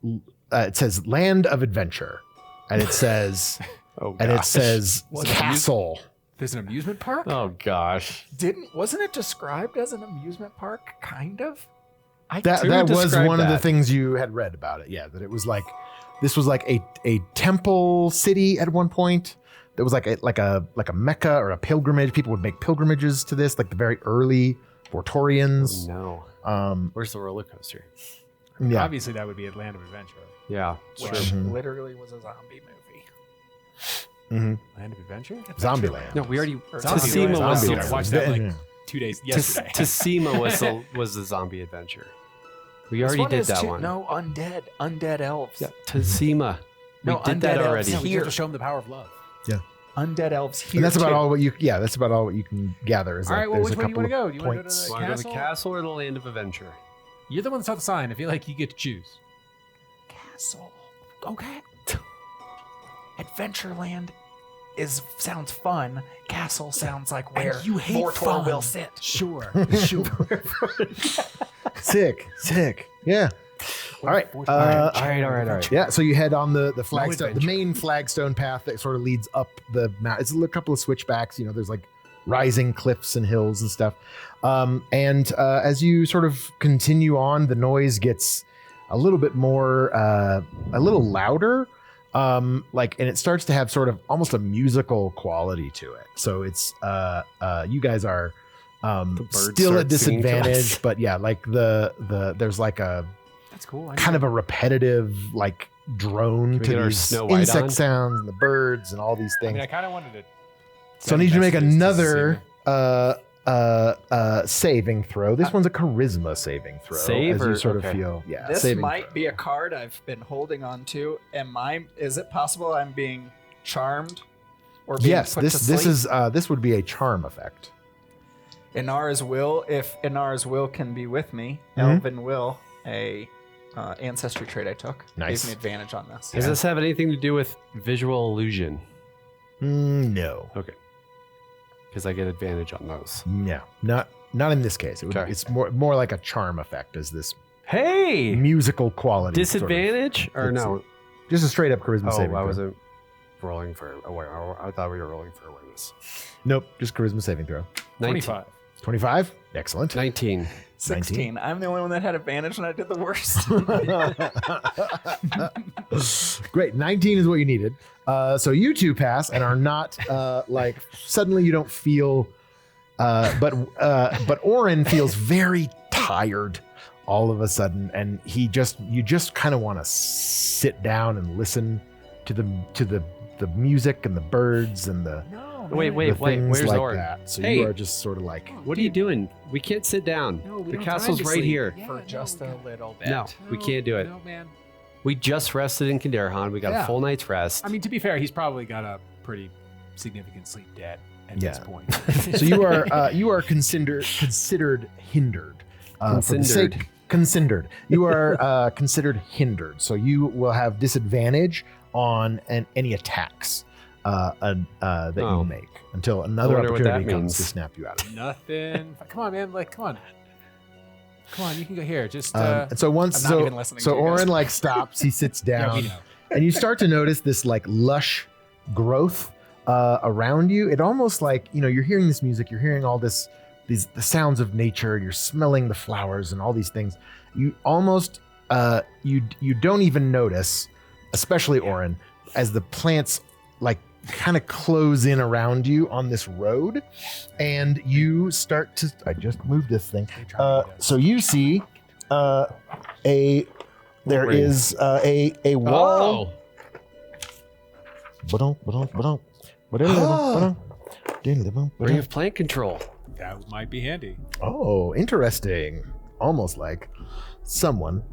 Speaker 2: land of adventure, and it says
Speaker 1: Oh,
Speaker 2: and it
Speaker 1: gosh.
Speaker 2: says
Speaker 4: What?
Speaker 2: castle.
Speaker 4: There's an amusement park?
Speaker 1: Oh gosh.
Speaker 3: Wasn't it described as an amusement park? Kind of.
Speaker 2: That
Speaker 1: Who
Speaker 2: was
Speaker 1: described
Speaker 2: one of the
Speaker 1: that?
Speaker 2: things you had read about it. Yeah, that it was like this was like a temple city at one point. There was like a Mecca or a pilgrimage. People would make pilgrimages to this, like the very early Vortorians.
Speaker 1: No. Where's the roller coaster?
Speaker 2: Yeah,
Speaker 4: Obviously, that would be a land of adventure.
Speaker 1: Yeah.
Speaker 3: Which
Speaker 2: Mhm.
Speaker 3: literally was a zombie movie.
Speaker 4: Land of adventure?
Speaker 2: Zombieland.
Speaker 1: No, we already.
Speaker 3: Or
Speaker 1: Zombieland.
Speaker 4: Zombieland.
Speaker 1: Zombieland.
Speaker 4: I watched that like
Speaker 2: Yeah.
Speaker 4: 2 days yesterday.
Speaker 1: Tassima was the zombie adventure. We
Speaker 3: This
Speaker 1: already
Speaker 3: one
Speaker 1: did
Speaker 3: is
Speaker 1: that
Speaker 3: too-
Speaker 1: one.
Speaker 3: No, undead elves.
Speaker 1: Yeah, Tassima.
Speaker 3: No,
Speaker 1: we did that
Speaker 3: undead elves.
Speaker 1: already.
Speaker 4: Yeah, we
Speaker 3: Here.
Speaker 4: have to show them the power of love.
Speaker 3: Undead elves here.
Speaker 2: And that's about
Speaker 3: too.
Speaker 2: all what you. Yeah, that's about all what you can gather. Is
Speaker 4: All
Speaker 2: like
Speaker 4: right, well,
Speaker 2: there's
Speaker 4: which
Speaker 2: a
Speaker 4: way do you
Speaker 2: couple
Speaker 4: want to go? Do
Speaker 2: of
Speaker 4: you want to go to
Speaker 2: points.
Speaker 4: the
Speaker 1: Want to go to
Speaker 4: castle?
Speaker 1: the castle or the land of adventure?
Speaker 4: You're the one that saw the sign. I feel like you get to choose.
Speaker 3: Castle. Okay. Adventureland sounds fun. Castle sounds like where
Speaker 4: you hate
Speaker 3: Vortor
Speaker 4: fun.
Speaker 3: will sit.
Speaker 4: Sure, sure.
Speaker 2: Sick. Yeah. All right.
Speaker 1: All right.
Speaker 2: Yeah, so you head on the flagstone, the
Speaker 1: adventure.
Speaker 2: main flagstone path that sort of leads up the mountain. It's a couple of switchbacks. There's like rising cliffs and hills and stuff. And as you sort of continue on, the noise gets a little bit more, a little louder. And it starts to have sort of almost a musical quality to it. So it's you guys are
Speaker 1: birds
Speaker 2: still at
Speaker 1: start singing to us.
Speaker 2: disadvantage, but yeah, like the there's like a
Speaker 4: That's cool.
Speaker 2: kind of a repetitive like drone
Speaker 1: Can we
Speaker 2: to
Speaker 1: get our
Speaker 2: these
Speaker 1: Snow White
Speaker 2: insect
Speaker 1: on?
Speaker 2: sounds and the birds and all these
Speaker 4: I
Speaker 2: things.
Speaker 4: mean, I kind of wanted to.
Speaker 2: So I need you to make
Speaker 4: messages
Speaker 2: another
Speaker 4: Tassima.
Speaker 2: saving throw. This one's a charisma saving throw.
Speaker 1: Save
Speaker 2: as you
Speaker 1: or-
Speaker 2: sort of
Speaker 1: okay.
Speaker 2: feel, yeah.
Speaker 3: This
Speaker 2: saving
Speaker 3: might
Speaker 2: throw.
Speaker 3: be a card I've been holding on to. Is it possible I'm being charmed or being
Speaker 2: Yes,
Speaker 3: put
Speaker 2: this
Speaker 3: to
Speaker 2: this
Speaker 3: sleep?
Speaker 2: is this would be a charm effect.
Speaker 3: Inara's will. If Inara's will can be with me,
Speaker 2: Mhm.
Speaker 3: Elven will, a ancestry trait I took,
Speaker 2: Nice.
Speaker 3: gave me advantage on this.
Speaker 1: Does this have anything to do with visual illusion?
Speaker 2: No,
Speaker 1: Okay. Because I get advantage on those.
Speaker 2: no, not in this case.
Speaker 1: Okay.
Speaker 2: It's more like a charm effect as this
Speaker 1: Hey!
Speaker 2: musical quality. sort of.
Speaker 1: Disadvantage? Or
Speaker 2: It's-
Speaker 1: no?
Speaker 2: Just a straight up charisma
Speaker 1: Oh,
Speaker 2: saving
Speaker 1: I
Speaker 2: throw.
Speaker 1: wasn't rolling for awareness. I thought we were rolling for awareness.
Speaker 2: Nope, just charisma saving throw.
Speaker 4: 25.
Speaker 2: 25. Excellent.
Speaker 1: 19.
Speaker 3: 16. I'm the only one that had advantage and I did the worst.
Speaker 2: Great. 19 is what you needed. So you two pass and are not like suddenly you don't feel, but Oren feels very tired all of a sudden, and you just kind of want to sit down and listen
Speaker 5: to the music and the birds and the
Speaker 1: Wait,
Speaker 5: the things
Speaker 1: where's
Speaker 5: like
Speaker 1: Orin?
Speaker 5: that. So
Speaker 1: Hey.
Speaker 5: you are just sort of like,
Speaker 1: What are you doing? We can't sit down.
Speaker 4: No, we
Speaker 1: the
Speaker 4: don't have
Speaker 1: castle's
Speaker 4: time to
Speaker 1: right
Speaker 4: sleep.
Speaker 1: here.
Speaker 4: Yeah,
Speaker 3: For just a little bit.
Speaker 1: No, we can't do it.
Speaker 4: No, man.
Speaker 1: We just rested in Kinderahan. We got
Speaker 4: Yeah.
Speaker 1: a full night's rest.
Speaker 4: I mean, to be fair, he's probably got a pretty significant sleep debt at this
Speaker 5: Yeah.
Speaker 4: point.
Speaker 5: so you are considered hindered. For the
Speaker 1: Considered.
Speaker 5: sake- considered. You are considered hindered. So you will have disadvantage on any attacks that
Speaker 1: Oh.
Speaker 5: you make until another
Speaker 1: wonder what that
Speaker 5: opportunity comes
Speaker 1: means.
Speaker 5: to snap you out of it.
Speaker 4: Nothing. Come on, man. Like, come on. Come on, you can go here. Just
Speaker 5: And so once
Speaker 3: I'm not even listening
Speaker 5: so
Speaker 3: to you guys.
Speaker 5: Orin like stops, he sits
Speaker 4: yeah,
Speaker 5: down,
Speaker 4: we know.
Speaker 5: and you start to notice this like lush growth around you. It almost like, you know, you're hearing this music, you're hearing all the sounds of nature, you're smelling the flowers and all these things. You almost you don't even notice, especially Orin, as the plants like kind of close in around you on this road, and you start to. I just moved this thing. So you see there is a wall.
Speaker 1: Ring of plant control.
Speaker 4: That might be handy.
Speaker 5: Oh, interesting. Almost like someone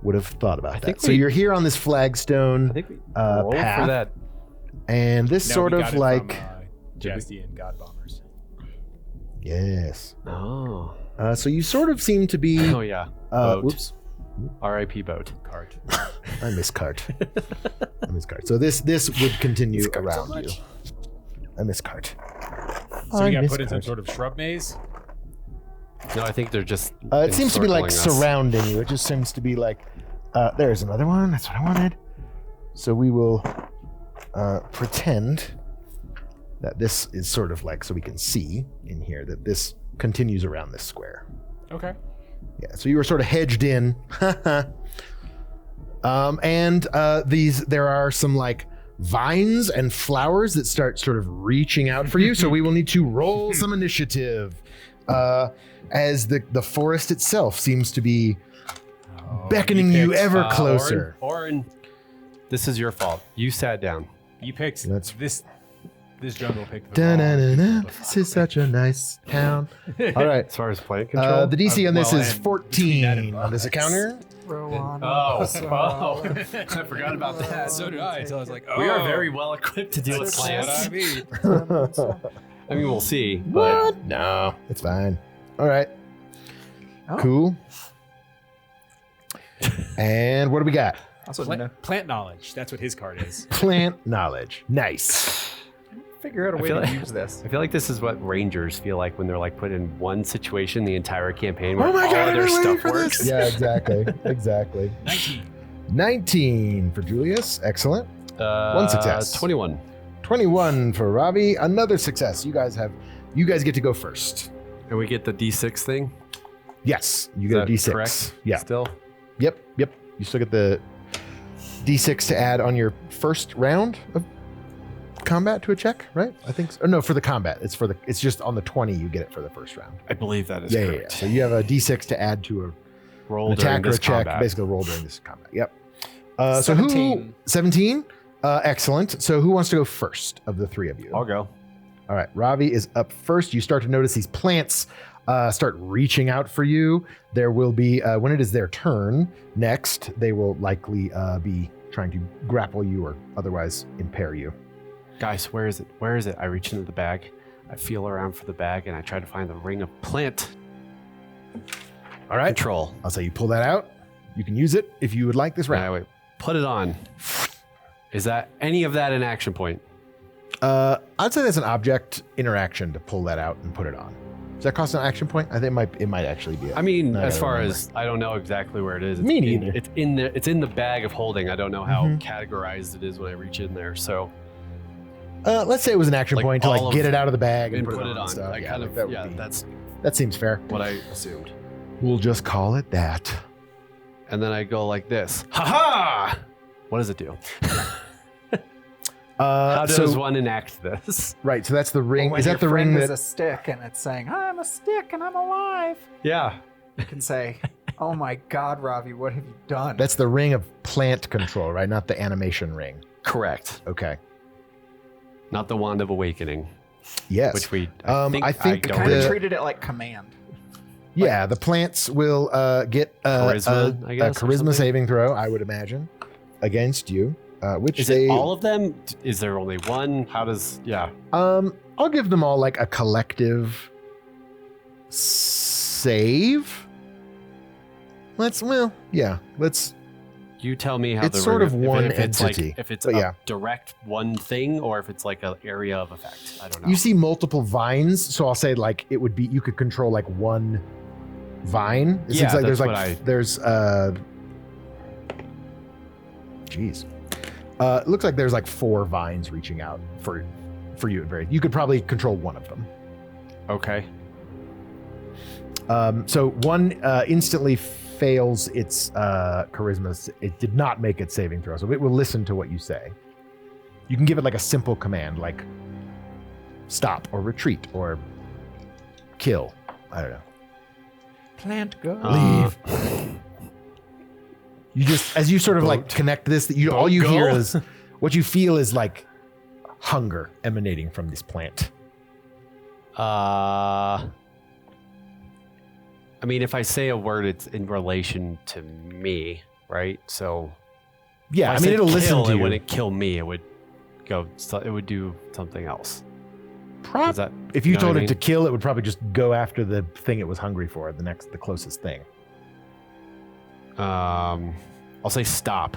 Speaker 5: would have thought about that.
Speaker 1: think
Speaker 5: So
Speaker 1: we-
Speaker 5: you're here on this
Speaker 1: I
Speaker 5: flagstone
Speaker 1: think we rolled
Speaker 5: path,
Speaker 1: for that.
Speaker 5: and this
Speaker 4: No,
Speaker 5: sort
Speaker 4: we
Speaker 5: of
Speaker 4: got it
Speaker 5: like
Speaker 4: from, Jastian God Bombers.
Speaker 5: yes.
Speaker 1: Oh.
Speaker 5: So you sort of seem to be.
Speaker 1: Oh yeah. Boat.
Speaker 5: Whoops.
Speaker 1: R.I.P. boat.
Speaker 4: Cart.
Speaker 5: I miss cart. I miss cart. So this would continue
Speaker 3: Miss cart so
Speaker 5: around you.
Speaker 3: much.
Speaker 5: I miss cart.
Speaker 4: So we got
Speaker 5: miss
Speaker 4: put in some
Speaker 5: cart.
Speaker 4: sort of shrub maze.
Speaker 1: No, I think they're just.
Speaker 5: It seems to be like
Speaker 1: encircling us.
Speaker 5: surrounding you. It just seems to be like, there's another one. That's what I wanted. So we will pretend that this is sort of like, so we can see in here that this continues around this square.
Speaker 4: Okay.
Speaker 5: Yeah. So you were sort of hedged in. And there are some like vines and flowers that start sort of reaching out for you. So we will need to roll some initiative. As the forest itself seems to be beckoning you
Speaker 4: picked,
Speaker 5: ever closer.
Speaker 1: Orin, this is your fault. You sat down.
Speaker 4: You picked
Speaker 5: That's-
Speaker 4: this jungle picked the wrong
Speaker 5: Da-na-na-na,
Speaker 4: people to
Speaker 5: this is such a nice town. All right.
Speaker 1: As far as plant control.
Speaker 5: The DC on this
Speaker 4: well,
Speaker 5: is
Speaker 4: and between that
Speaker 5: 14
Speaker 4: and
Speaker 5: on this encounter.
Speaker 1: Oh, I forgot about that.
Speaker 4: So did I. So I was like, oh,
Speaker 1: We are very well equipped to deal with
Speaker 4: that's what
Speaker 1: plants.
Speaker 4: I mean.
Speaker 1: I mean, we'll see. But
Speaker 5: What? No, it's fine. All right.
Speaker 3: Oh.
Speaker 5: Cool. And what do we got?
Speaker 3: Also,
Speaker 4: Plant knowledge. That's what his card is.
Speaker 5: Plant knowledge. Nice.
Speaker 3: figure out a way
Speaker 1: feel
Speaker 3: to
Speaker 1: like-
Speaker 3: use this.
Speaker 1: I feel like this is what Rangers feel like when they're like put in one situation the entire campaign where
Speaker 2: Oh my
Speaker 1: all
Speaker 2: God,
Speaker 1: of their
Speaker 2: I've been waiting
Speaker 1: stuff
Speaker 2: for
Speaker 1: works.
Speaker 2: this.
Speaker 5: Yeah, exactly. Exactly.
Speaker 4: 19.
Speaker 5: 19 for Julius. Excellent. One success.
Speaker 1: 21.
Speaker 5: 21 for Robbie. Another success. You guys get to go first.
Speaker 1: And we get the D6 thing.
Speaker 5: Yes, you
Speaker 1: Is
Speaker 5: get a
Speaker 1: that
Speaker 5: D6.
Speaker 1: correct?
Speaker 5: Yeah.
Speaker 1: Still.
Speaker 5: Yep. You still get the D6 to add on your first round of combat to a check, right? I think so. Or no, for the combat. It's just on the 20 you get it for the first round.
Speaker 1: I believe that is
Speaker 5: Yeah.
Speaker 1: correct.
Speaker 5: So you have a D6 to add to an
Speaker 1: Roll
Speaker 5: attack
Speaker 1: during
Speaker 5: or a
Speaker 1: this
Speaker 5: check,
Speaker 1: combat.
Speaker 5: basically roll during this combat. Yep.
Speaker 3: 17.
Speaker 5: 17? Excellent. So who wants to go first of the three of you?
Speaker 1: I'll go.
Speaker 5: All right, Ravi is up first. You start to notice these plants start reaching out for you. There will be, when it is their turn next, they will likely be trying to grapple you or otherwise impair you.
Speaker 1: Guys, where is it? Where is it? I reach into the bag. I feel around for the bag and I try to find the ring of plant
Speaker 5: All right,
Speaker 1: control.
Speaker 5: I'll say you pull that out. You can use it if you would like this
Speaker 1: Right,
Speaker 5: round.
Speaker 1: wait. Put it on. Is that any of that an action point?
Speaker 5: I'd say that's an object interaction to pull that out and put it on. Does that cost an action point? I think it might actually be.
Speaker 1: I mean,
Speaker 5: No, I
Speaker 1: as
Speaker 5: don't
Speaker 1: far
Speaker 5: remember.
Speaker 1: as I don't know exactly where it is.
Speaker 5: Me
Speaker 1: in-
Speaker 5: neither.
Speaker 1: It's in the bag of holding. I don't know how
Speaker 5: Mhm.
Speaker 1: categorized it is when I reach in there. So
Speaker 5: Let's say it was an action
Speaker 1: Like
Speaker 5: point to
Speaker 1: all
Speaker 5: like
Speaker 1: of-
Speaker 5: get it out of the bag and
Speaker 1: and
Speaker 5: put,
Speaker 1: put
Speaker 5: it
Speaker 1: it
Speaker 5: on.
Speaker 1: on.
Speaker 5: Stuff.
Speaker 1: I kind of
Speaker 5: that would be-
Speaker 1: that's
Speaker 5: that seems fair.
Speaker 1: what I assumed.
Speaker 5: We'll just call it that.
Speaker 1: And then I go like this. Ha ha! What does it do? How does
Speaker 5: So
Speaker 1: one enact this?
Speaker 5: right, so that's the ring.
Speaker 3: When
Speaker 5: Is that
Speaker 3: your
Speaker 5: the ring
Speaker 3: friend is
Speaker 5: that?
Speaker 3: a stick and it's saying, "I'm a stick and I'm alive,"
Speaker 1: Yeah.
Speaker 3: you can say, "Oh my God, Ravi, what have you done?"
Speaker 5: That's the ring of plant control, right? Not the animation ring.
Speaker 1: Correct.
Speaker 5: Okay.
Speaker 1: Not the Wand of Awakening,
Speaker 5: Yes.
Speaker 1: which we.
Speaker 5: I think
Speaker 1: don't
Speaker 3: Kind of
Speaker 5: the-
Speaker 3: treated it like command.
Speaker 5: Yeah, the plants will get
Speaker 1: Charisma, I
Speaker 5: a
Speaker 1: guess, or
Speaker 5: charisma
Speaker 1: something?
Speaker 5: saving throw, I would imagine, against you. Which
Speaker 1: Is
Speaker 5: they
Speaker 1: it all of them? Is there only one? How does? Yeah.
Speaker 5: I'll give them all like a collective save. Let's
Speaker 1: You tell me how
Speaker 5: It's
Speaker 1: the
Speaker 5: sort of
Speaker 1: if
Speaker 5: one
Speaker 1: it's
Speaker 5: entity,
Speaker 1: Like, if it's
Speaker 5: but
Speaker 1: a
Speaker 5: yeah.
Speaker 1: direct one thing, or if it's like an area of effect. I don't know.
Speaker 5: You see multiple vines, so I'll say like it would be you could control like one vine. It
Speaker 1: Yeah,
Speaker 5: seems like
Speaker 1: that's
Speaker 5: there's
Speaker 1: what
Speaker 5: like there's geez. It looks like there's like 4 vines reaching out for you at very. You could probably control one of them.
Speaker 1: Okay.
Speaker 5: So one instantly fails its charisma. It did not make its saving throw, so it will listen to what you say. You can give it like a simple command, like stop or retreat or kill. I don't know.
Speaker 3: Plant go.
Speaker 5: Leave. You just, as you sort of like connect this, that you all you
Speaker 1: Go.
Speaker 5: hear is what you feel is like hunger emanating from this plant.
Speaker 1: I mean, if I say a word, it's in relation to me, right? So
Speaker 5: Yeah,
Speaker 1: if
Speaker 5: I mean
Speaker 1: said
Speaker 5: it'll listen
Speaker 1: kill,
Speaker 5: to
Speaker 1: it
Speaker 5: you.
Speaker 1: wouldn't kill me. It would go. It would do something else. Is that,
Speaker 5: If you
Speaker 1: know what
Speaker 5: told
Speaker 1: I
Speaker 5: it to
Speaker 1: mean?
Speaker 5: kill, it would probably just go after the thing it was hungry for, the closest thing.
Speaker 1: I'll say stop.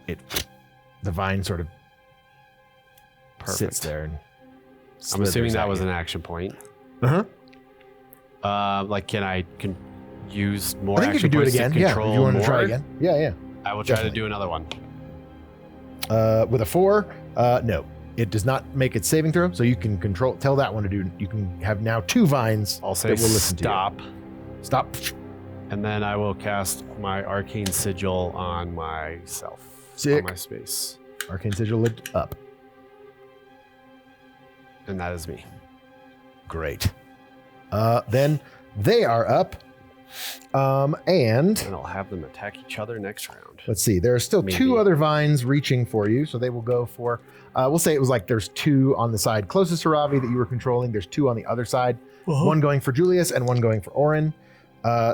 Speaker 5: The vine sort of
Speaker 1: Perfect.
Speaker 5: sits there. And
Speaker 1: I'm assuming
Speaker 5: slithers
Speaker 1: that
Speaker 5: at
Speaker 1: was
Speaker 5: you.
Speaker 1: an action point.
Speaker 5: Uh-huh.
Speaker 1: Like, can I use more
Speaker 5: I think you
Speaker 1: action
Speaker 5: can do it
Speaker 1: points
Speaker 5: again.
Speaker 1: to
Speaker 5: Yeah, if
Speaker 1: control
Speaker 5: you want to
Speaker 1: more?
Speaker 5: try again. Yeah.
Speaker 1: I will try
Speaker 5: Definitely.
Speaker 1: to do another one.
Speaker 5: With a 4, no. It does not make its saving throw, so you can tell that one to do. You can have now 2 vines
Speaker 1: I'll say
Speaker 5: that will listen
Speaker 1: stop,
Speaker 5: to you. Stop.
Speaker 1: and then I will cast my arcane sigil on myself.
Speaker 5: Sick.
Speaker 1: On my space.
Speaker 5: Arcane sigil lit up.
Speaker 1: And that is me.
Speaker 5: Great. Then they are up. And
Speaker 1: And I'll have them attack each other next round.
Speaker 5: let's see. There are still 2
Speaker 1: Maybe.
Speaker 5: other vines reaching for you, so they will go for. We'll say it was like there's 2 on the side closest to Ravi that you were controlling. There's 2 on the other side. One going for Julius and one going for Orin.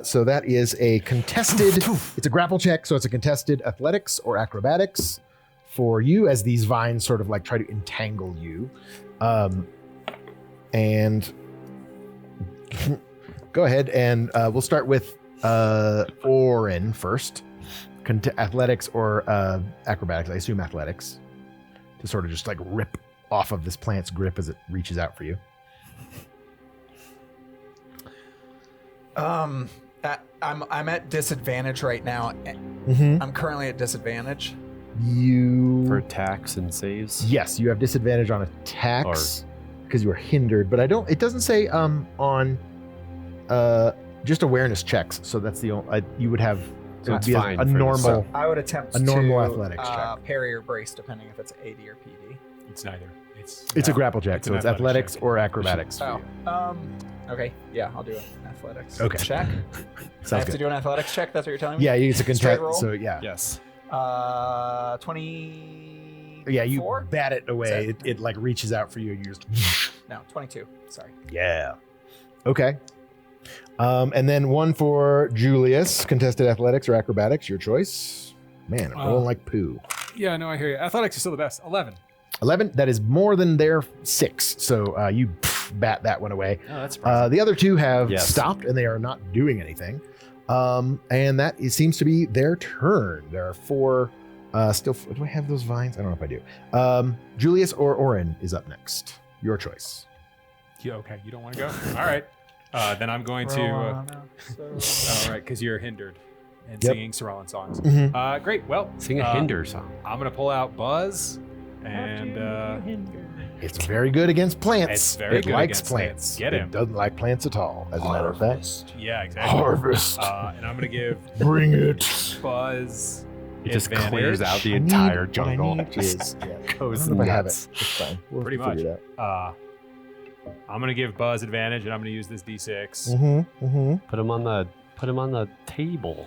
Speaker 5: So that is a contested. It's a grapple check, so it's a contested athletics or acrobatics for you as these vines sort of like try to entangle you. And go ahead and we'll start with Orin first. Athletics or acrobatics. I assume athletics to sort of just like rip off of this plant's grip as it reaches out for you.
Speaker 3: I'm at disadvantage right now.
Speaker 5: Mm-hmm.
Speaker 3: I'm currently at disadvantage.
Speaker 1: For attacks and saves.
Speaker 5: Yes, you have disadvantage on attacks because you are hindered, but it doesn't say on just awareness checks. So that's the only you would have.
Speaker 1: So
Speaker 5: It would
Speaker 1: it's
Speaker 5: be
Speaker 1: fine
Speaker 5: a
Speaker 1: for this.
Speaker 5: normal.
Speaker 3: I would attempt
Speaker 5: A normal
Speaker 3: to,
Speaker 5: athletics check.
Speaker 3: parry or brace, depending if it's AD or PD.
Speaker 4: It's neither. It's
Speaker 5: It's a grapple check,
Speaker 4: It's
Speaker 5: so
Speaker 4: an
Speaker 5: it's
Speaker 4: athletics
Speaker 5: athletics
Speaker 4: check.
Speaker 5: or acrobatics. for
Speaker 3: Oh,
Speaker 5: you.
Speaker 3: okay. Yeah, I'll do an athletics
Speaker 5: Okay.
Speaker 3: check. I
Speaker 5: Sounds
Speaker 3: have to
Speaker 5: good.
Speaker 3: do an athletics check. That's what you're telling me.
Speaker 5: Yeah, it's a
Speaker 3: Straight
Speaker 5: contest.
Speaker 3: roll?
Speaker 5: So yeah,
Speaker 1: Yes.
Speaker 3: 20.
Speaker 5: yeah, you
Speaker 3: 4?
Speaker 5: bat it away.
Speaker 3: Is
Speaker 5: It like reaches out for you, and you just
Speaker 3: No, 22. Sorry.
Speaker 5: yeah. Okay. And then one for Julius, contested athletics or acrobatics, your choice. Man, I'm rolling like poo.
Speaker 4: Yeah, no, I hear you. Athletics is still the best. 11.
Speaker 5: 11. That is more than their 6. So you bat that one away.
Speaker 1: Oh, that's surprising.
Speaker 5: The other 2 have
Speaker 1: Yes.
Speaker 5: stopped and they are not doing anything. And that seems to be their turn. There are 4 still. Do I have those vines? I don't know if I do. Julius or Orin is up next. Your choice.
Speaker 4: Yeah, okay, you don't want to go? All right. Then I'm going to. All right, because you're hindered and
Speaker 5: Yep.
Speaker 4: singing Seralan songs.
Speaker 5: Mhm.
Speaker 4: Great. Well,
Speaker 1: Sing a hinder song.
Speaker 4: I'm going to pull out Buzz. And
Speaker 5: It's very good against plants.
Speaker 4: It's very
Speaker 5: it
Speaker 4: good
Speaker 5: likes
Speaker 4: against
Speaker 5: plants.
Speaker 4: plants. Get him.
Speaker 5: It doesn't like plants at all, as a matter of fact.
Speaker 4: yeah, exactly.
Speaker 5: Harvest.
Speaker 4: And I'm going to give
Speaker 5: Bring it.
Speaker 4: Buzz.
Speaker 1: It just
Speaker 4: advantage.
Speaker 1: clears out the
Speaker 5: I need-
Speaker 1: entire
Speaker 5: what I
Speaker 1: jungle.
Speaker 5: need
Speaker 1: Just
Speaker 5: is- yeah.
Speaker 1: goes
Speaker 5: I don't know if I have
Speaker 1: nuts.
Speaker 5: it. It's fine. We'll
Speaker 4: Pretty
Speaker 5: figure
Speaker 4: much.
Speaker 5: it out.
Speaker 4: I'm going to give Buzz advantage, and I'm going to use this D6.
Speaker 5: Mm-hmm. Mm-hmm.
Speaker 1: Put him on the table.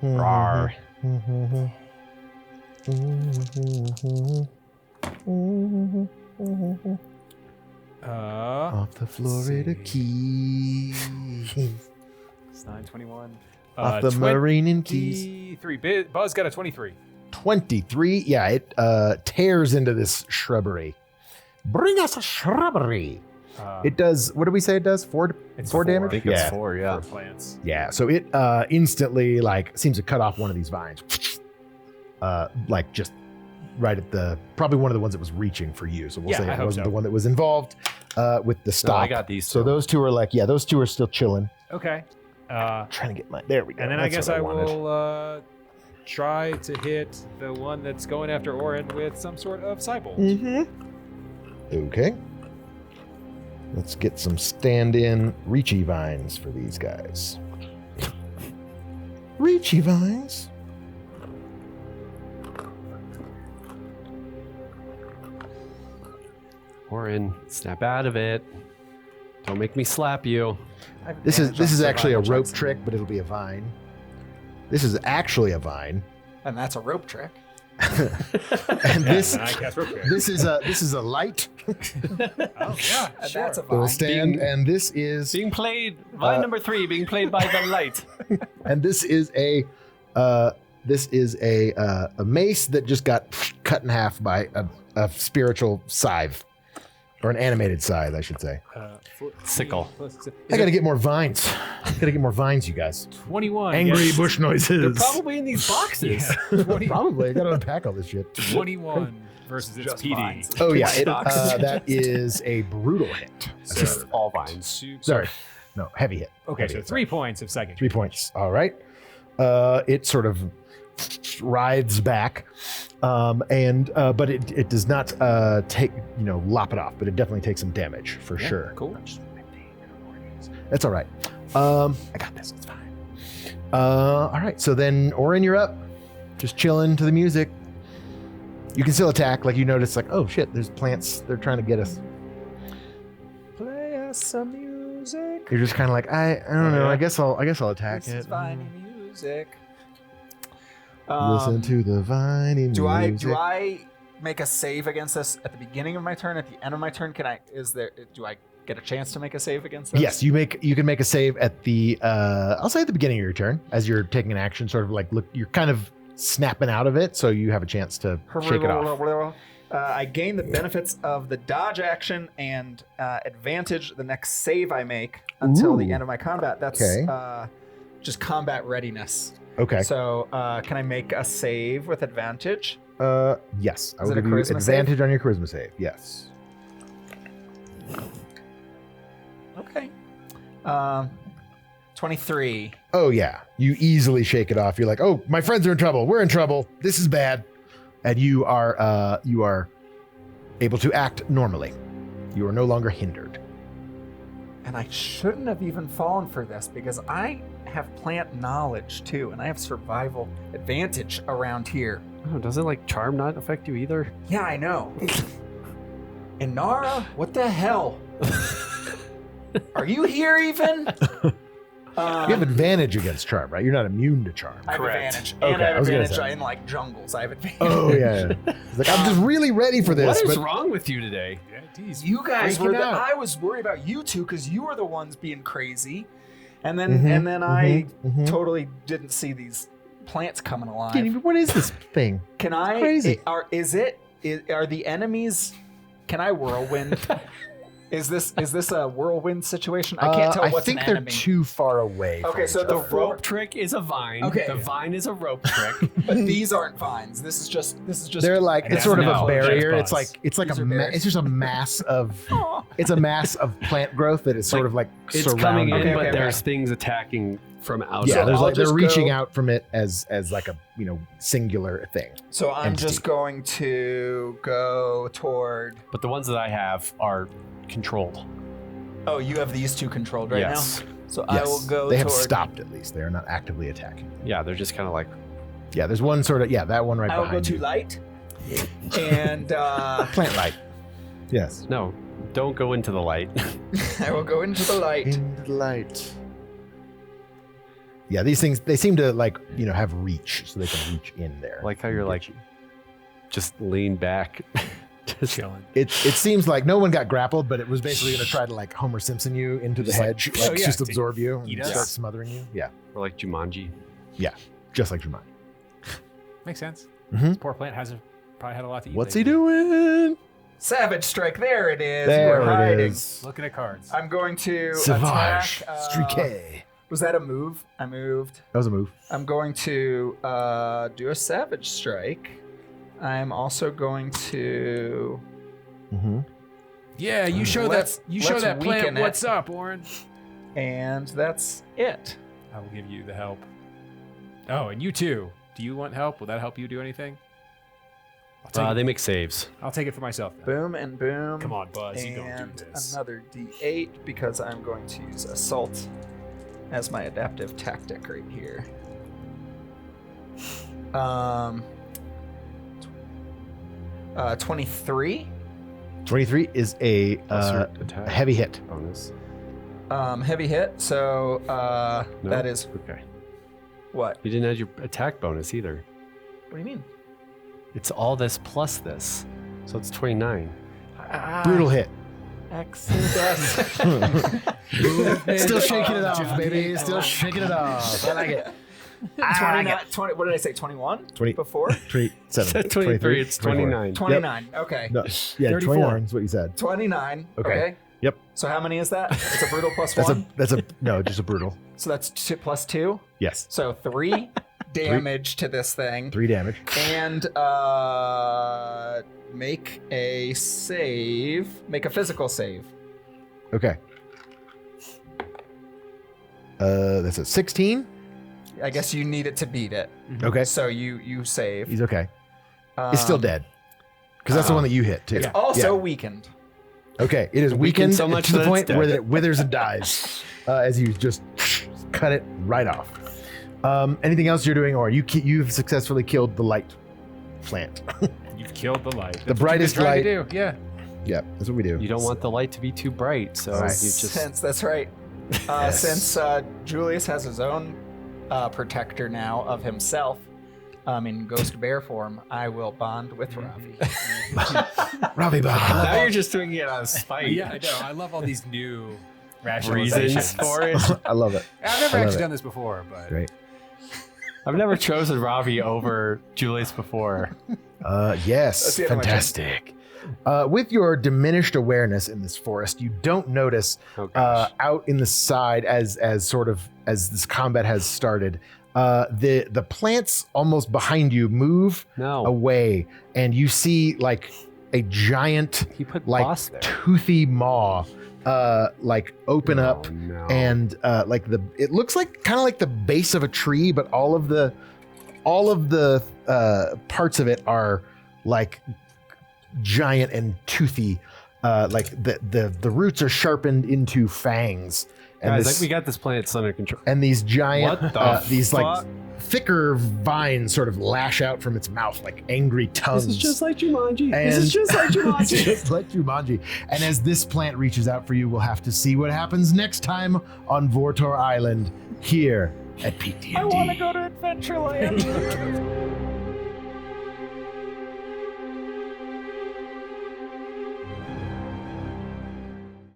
Speaker 5: Mm-hmm.
Speaker 1: Rawr.
Speaker 5: Mm-hmm. Off the Florida Keys.
Speaker 4: It's 9:21.
Speaker 5: Off the Marine and Keys.
Speaker 4: 23. Buzz got a 23.
Speaker 5: 23. Yeah, it tears into this shrubbery. Bring us a shrubbery. It does, what did we say it does? Four damage?
Speaker 1: I think it's 4, yeah.
Speaker 4: 4 plants.
Speaker 5: Yeah, so it instantly like seems to cut off one of these vines. Like just right at the, probably one of the ones that was reaching for you. So we'll
Speaker 4: Yeah,
Speaker 5: say
Speaker 4: I
Speaker 5: it
Speaker 4: hope
Speaker 5: wasn't
Speaker 4: so.
Speaker 5: the one that was involved with the stop.
Speaker 1: I got these
Speaker 5: So
Speaker 1: two.
Speaker 5: those two are like, yeah, those two are still chilling.
Speaker 4: Okay.
Speaker 5: Trying to get my, there we go.
Speaker 4: And then I
Speaker 5: That's
Speaker 4: guess
Speaker 5: what
Speaker 4: I
Speaker 5: wanted.
Speaker 4: will try to hit the one that's going after Orin with some sort of cybolt.
Speaker 5: Mm-hmm. Okay. Let's get some stand-in Reachy vines for these guys. Reachy vines.
Speaker 1: Orin, snap out of it. Don't make me slap you.
Speaker 5: This is actually a rope trick, but it'll be a vine. This is actually a vine.
Speaker 3: And that's a rope trick.
Speaker 5: And this
Speaker 4: And I cast rope trick.
Speaker 5: this is a light.
Speaker 4: Oh yeah,
Speaker 3: And
Speaker 4: sure.
Speaker 3: that's a
Speaker 5: It'll
Speaker 3: vine.
Speaker 5: stand, and this is
Speaker 1: Being played, vine number 3, being played by the light.
Speaker 5: and this is a mace that just got cut in half by a spiritual scythe, or an animated scythe, I should say.
Speaker 4: 14
Speaker 1: Sickle.
Speaker 4: plus six-
Speaker 5: I gotta get more vines. Gotta get more vines, you guys.
Speaker 4: 21.
Speaker 5: Angry
Speaker 4: yes.
Speaker 5: bush noises.
Speaker 1: They're probably in these boxes.
Speaker 4: Yeah, 20,
Speaker 5: Probably. I gotta unpack all this shit.
Speaker 4: 21 versus its
Speaker 3: Just
Speaker 4: PD.
Speaker 3: vines.
Speaker 5: Oh yeah,
Speaker 3: Stocks.
Speaker 5: that is a brutal hit.
Speaker 1: Just all vines.
Speaker 5: Sorry, no, heavy hit.
Speaker 4: Okay,
Speaker 5: Heavy
Speaker 4: so
Speaker 5: hit,
Speaker 4: 3 points of psychic.
Speaker 5: 3 points. All right. It sort of writhes back, but it does not take, lop it off, but it definitely takes some damage for sure.
Speaker 4: Cool.
Speaker 5: That's all right. I got this. It's fine. All right. So then, Orin, you're up. Just chilling to the music. You can still attack. Like you notice, like, oh shit, there's plants. They're trying to get us.
Speaker 3: Play us some music.
Speaker 5: You're just kind of like, I don't know.
Speaker 1: yeah.
Speaker 5: I guess I'll attack
Speaker 3: This is
Speaker 5: it.
Speaker 3: viney music.
Speaker 5: Listen to the viney
Speaker 3: Do
Speaker 5: music.
Speaker 3: I make a save against this at the beginning of my turn? At the end of my turn, do I get a chance to make a save against this?
Speaker 5: Yes, you can make a save at the I'll say at the beginning of your turn as you're taking an action, sort of like look, you're kind of snapping out of it, so you have a chance to shake it off.
Speaker 3: I gain the benefits of the dodge action and advantage the next save I make until the
Speaker 5: Ooh.
Speaker 3: end of my combat. That's
Speaker 5: Okay.
Speaker 3: just combat readiness.
Speaker 5: Okay.
Speaker 3: So can I make a save with advantage?
Speaker 5: Yes, I
Speaker 3: Is
Speaker 5: will
Speaker 3: it a
Speaker 5: give you
Speaker 3: charisma
Speaker 5: advantage on your charisma save. Yes.
Speaker 3: Okay. 23.
Speaker 5: Oh yeah, you easily shake it off. You're like, oh, my friends are in trouble. We're in trouble. This is bad, and you are able to act normally. You are no longer hindered.
Speaker 3: And I shouldn't have even fallen for this because I have plant knowledge too, and I have survival advantage around here.
Speaker 1: Oh, doesn't like charm not affect you either?
Speaker 3: Yeah, I know. Inara, what the hell? Are you here even?
Speaker 5: You have advantage against charm, right? You're not immune to charm.
Speaker 3: I have
Speaker 1: Correct.
Speaker 3: advantage.
Speaker 5: Okay,
Speaker 3: And I
Speaker 5: I
Speaker 3: have
Speaker 5: was gonna
Speaker 3: advantage
Speaker 5: say.
Speaker 3: in like jungles. I have advantage.
Speaker 5: Oh yeah. It's like I'm just really ready for this.
Speaker 1: What is
Speaker 5: but
Speaker 1: wrong with you today?
Speaker 4: Yeah, geez.
Speaker 3: You guys
Speaker 5: Freaking
Speaker 3: were
Speaker 5: out.
Speaker 3: I was worried about you two because you were the ones being crazy. And then
Speaker 5: Mhm,
Speaker 3: I
Speaker 5: mhm.
Speaker 3: totally didn't see these plants coming alive.
Speaker 5: What is this thing?
Speaker 3: Can I
Speaker 5: Crazy.
Speaker 3: are the enemies, can I whirlwind? Is this a whirlwind situation? I can't tell
Speaker 5: I
Speaker 3: what's
Speaker 5: think
Speaker 3: an
Speaker 5: they're
Speaker 3: enemy.
Speaker 5: too far away.
Speaker 3: Okay,
Speaker 5: from
Speaker 3: so
Speaker 5: each
Speaker 3: the
Speaker 5: other.
Speaker 1: Rope trick is a vine.
Speaker 3: Okay.
Speaker 1: The vine is a rope trick.
Speaker 3: But these aren't vines. This is just
Speaker 5: they're like it's sort of
Speaker 1: No,
Speaker 5: a barrier.
Speaker 4: that's
Speaker 5: It's like
Speaker 3: These
Speaker 5: a
Speaker 3: are berries.
Speaker 5: it's just a mass of plant growth that is sort of like
Speaker 1: It's
Speaker 5: surrounding.
Speaker 1: coming in,
Speaker 3: Okay,
Speaker 1: but
Speaker 3: okay,
Speaker 1: there's
Speaker 3: okay.
Speaker 1: things attacking from outside.
Speaker 5: Yeah,
Speaker 3: So
Speaker 5: there's
Speaker 3: I'll
Speaker 5: like they're
Speaker 3: just
Speaker 5: reaching
Speaker 3: go-
Speaker 5: out from it as like a singular thing.
Speaker 3: So I'm
Speaker 5: entity.
Speaker 3: just going to go toward.
Speaker 1: But the ones that I have are controlled.
Speaker 3: Oh, you have these two controlled right
Speaker 1: Yes.
Speaker 3: now. So I will go.
Speaker 5: They have
Speaker 3: toward,
Speaker 5: stopped at least. They are not actively attacking.
Speaker 1: Yeah, they're just kind of like
Speaker 5: Yeah, there's one sort of that one right
Speaker 3: I will go
Speaker 5: behind
Speaker 3: to
Speaker 5: you.
Speaker 3: light, and
Speaker 5: Plant light. Yes.
Speaker 1: no, don't go into the light.
Speaker 3: I will go into the light.
Speaker 5: In the light. Yeah, these things they seem to have reach, so they can reach in there.
Speaker 1: Like how you're like just lean back. Just
Speaker 4: Chilling.
Speaker 2: It seems like no one got grappled, but it was basically going to try to like Homer Simpson you into the hedge,
Speaker 4: oh, yeah,
Speaker 2: just
Speaker 4: to
Speaker 2: absorb you
Speaker 4: eat
Speaker 2: and
Speaker 4: us?
Speaker 2: start smothering you. Yeah,
Speaker 1: or like Jumanji.
Speaker 2: yeah, just like Jumanji.
Speaker 4: Makes sense.
Speaker 2: Mhm.
Speaker 4: This poor plant probably had a lot to eat.
Speaker 2: What's he
Speaker 4: lately.
Speaker 2: doing?
Speaker 3: Savage Strike. There it is.
Speaker 2: There
Speaker 3: you were
Speaker 2: it
Speaker 3: hiding.
Speaker 2: is.
Speaker 4: Looking at cards.
Speaker 3: I'm going to
Speaker 2: Savage.
Speaker 3: attack.
Speaker 2: Strique.
Speaker 3: Was that a move? I moved.
Speaker 2: That was a move.
Speaker 3: I'm going to do a Savage Strike. I'm also going to.
Speaker 2: Mm-hmm.
Speaker 4: Yeah, you show
Speaker 3: Let's-
Speaker 4: that. You show
Speaker 3: let's
Speaker 4: that plant.
Speaker 3: weaken it.
Speaker 4: What's up, Oren?
Speaker 3: And that's it.
Speaker 4: I will give you the help. Oh, and you too. Do you want help? Will that help you do anything?
Speaker 1: They make saves.
Speaker 4: I'll take it for myself. Then.
Speaker 3: Boom and boom.
Speaker 4: Come on, Buzz. You don't
Speaker 3: And
Speaker 4: do this.
Speaker 3: another D8 because I'm going to use Assault as my adaptive tactic right here. 23.
Speaker 2: 23 is a
Speaker 1: Plus your attack
Speaker 2: heavy hit.
Speaker 1: bonus.
Speaker 3: Heavy hit. So
Speaker 1: No?
Speaker 3: that is
Speaker 1: Okay.
Speaker 3: what?
Speaker 1: You didn't add your attack bonus either.
Speaker 3: What do you mean?
Speaker 1: It's all this plus this. So it's 29.
Speaker 2: Brutal hit.
Speaker 3: Excellent.
Speaker 2: Still shaking it off, baby. Still shaking it off. I like it.
Speaker 3: 29, 20, what did I say? 21?
Speaker 2: 20.
Speaker 3: Before?
Speaker 2: 27.
Speaker 1: 23, it's 29.
Speaker 3: 29. Okay.
Speaker 2: No, yeah,
Speaker 4: 34.
Speaker 2: 29 is what you said.
Speaker 3: 29.
Speaker 2: Okay.
Speaker 3: Okay.
Speaker 2: Yep.
Speaker 3: So how many is that? It's a brutal plus
Speaker 2: That's
Speaker 3: one.
Speaker 2: no, just a brutal.
Speaker 3: So that's two plus 2.
Speaker 2: Yes.
Speaker 3: So 3 damage to this thing.
Speaker 2: 3 damage.
Speaker 3: And make a save. Make a physical save.
Speaker 2: Okay. That's a 16.
Speaker 3: I guess you need it to beat it.
Speaker 2: Okay.
Speaker 3: So you save.
Speaker 2: He's okay. He's still dead. Because that's the one that you hit too.
Speaker 3: It's also
Speaker 2: Yeah.
Speaker 3: weakened.
Speaker 2: Okay. It is weakened
Speaker 1: so much
Speaker 2: to the
Speaker 1: that it's
Speaker 2: point
Speaker 1: dead.
Speaker 2: where it withers and dies as you just cut it right off. Anything else you're doing, or you've successfully killed the light plant?
Speaker 4: You've killed the light.
Speaker 2: The
Speaker 4: That's what
Speaker 2: brightest
Speaker 4: you've been trying
Speaker 2: light.
Speaker 4: to do. Yeah.
Speaker 2: Yeah, that's what we do.
Speaker 1: You don't want the light to be too bright, so
Speaker 2: Right.
Speaker 1: you just
Speaker 3: Since that's right.
Speaker 2: Yes.
Speaker 3: Since Julius has his own protector now of himself in ghost bear form, I will bond with Ravi.
Speaker 2: Ravi Bah.
Speaker 1: now you're just doing it out of spite.
Speaker 4: Yeah, I know. I love all these new
Speaker 1: Reasons
Speaker 4: rationalizations.
Speaker 1: for it.
Speaker 2: I love it.
Speaker 4: I've never
Speaker 2: I love
Speaker 4: actually
Speaker 2: it.
Speaker 4: done this before, but
Speaker 2: Great.
Speaker 1: I've never chosen Ravi over Julius before.
Speaker 2: Yes,
Speaker 3: That's the end of my turn.
Speaker 2: fantastic. With your diminished awareness in this forest, you don't notice
Speaker 1: Oh, gosh.
Speaker 2: out in the side as this combat has started. The plants almost behind you move
Speaker 1: No.
Speaker 2: away, and you see like a giant,
Speaker 1: He put
Speaker 2: like
Speaker 1: boss there.
Speaker 2: toothy maw, like open up,
Speaker 1: Oh, no.
Speaker 2: and like it looks like kind of like the base of a tree, but all of the parts of it are like giant and toothy. Like the roots are sharpened into fangs, and
Speaker 1: Guys,
Speaker 2: this,
Speaker 1: like we got this planet under control.
Speaker 2: and these giant,
Speaker 1: What the
Speaker 2: these like
Speaker 1: fuck?
Speaker 2: thicker vines sort of lash out from its mouth like angry tongues.
Speaker 1: This is just like Jumanji.
Speaker 2: And-
Speaker 1: This is just like
Speaker 2: It's
Speaker 1: Jumanji.
Speaker 2: just like Jumanji. And as this plant reaches out for you, we'll have to see what happens next time on Vortor Island here at PeakD&D.
Speaker 3: I want to go to Adventureland.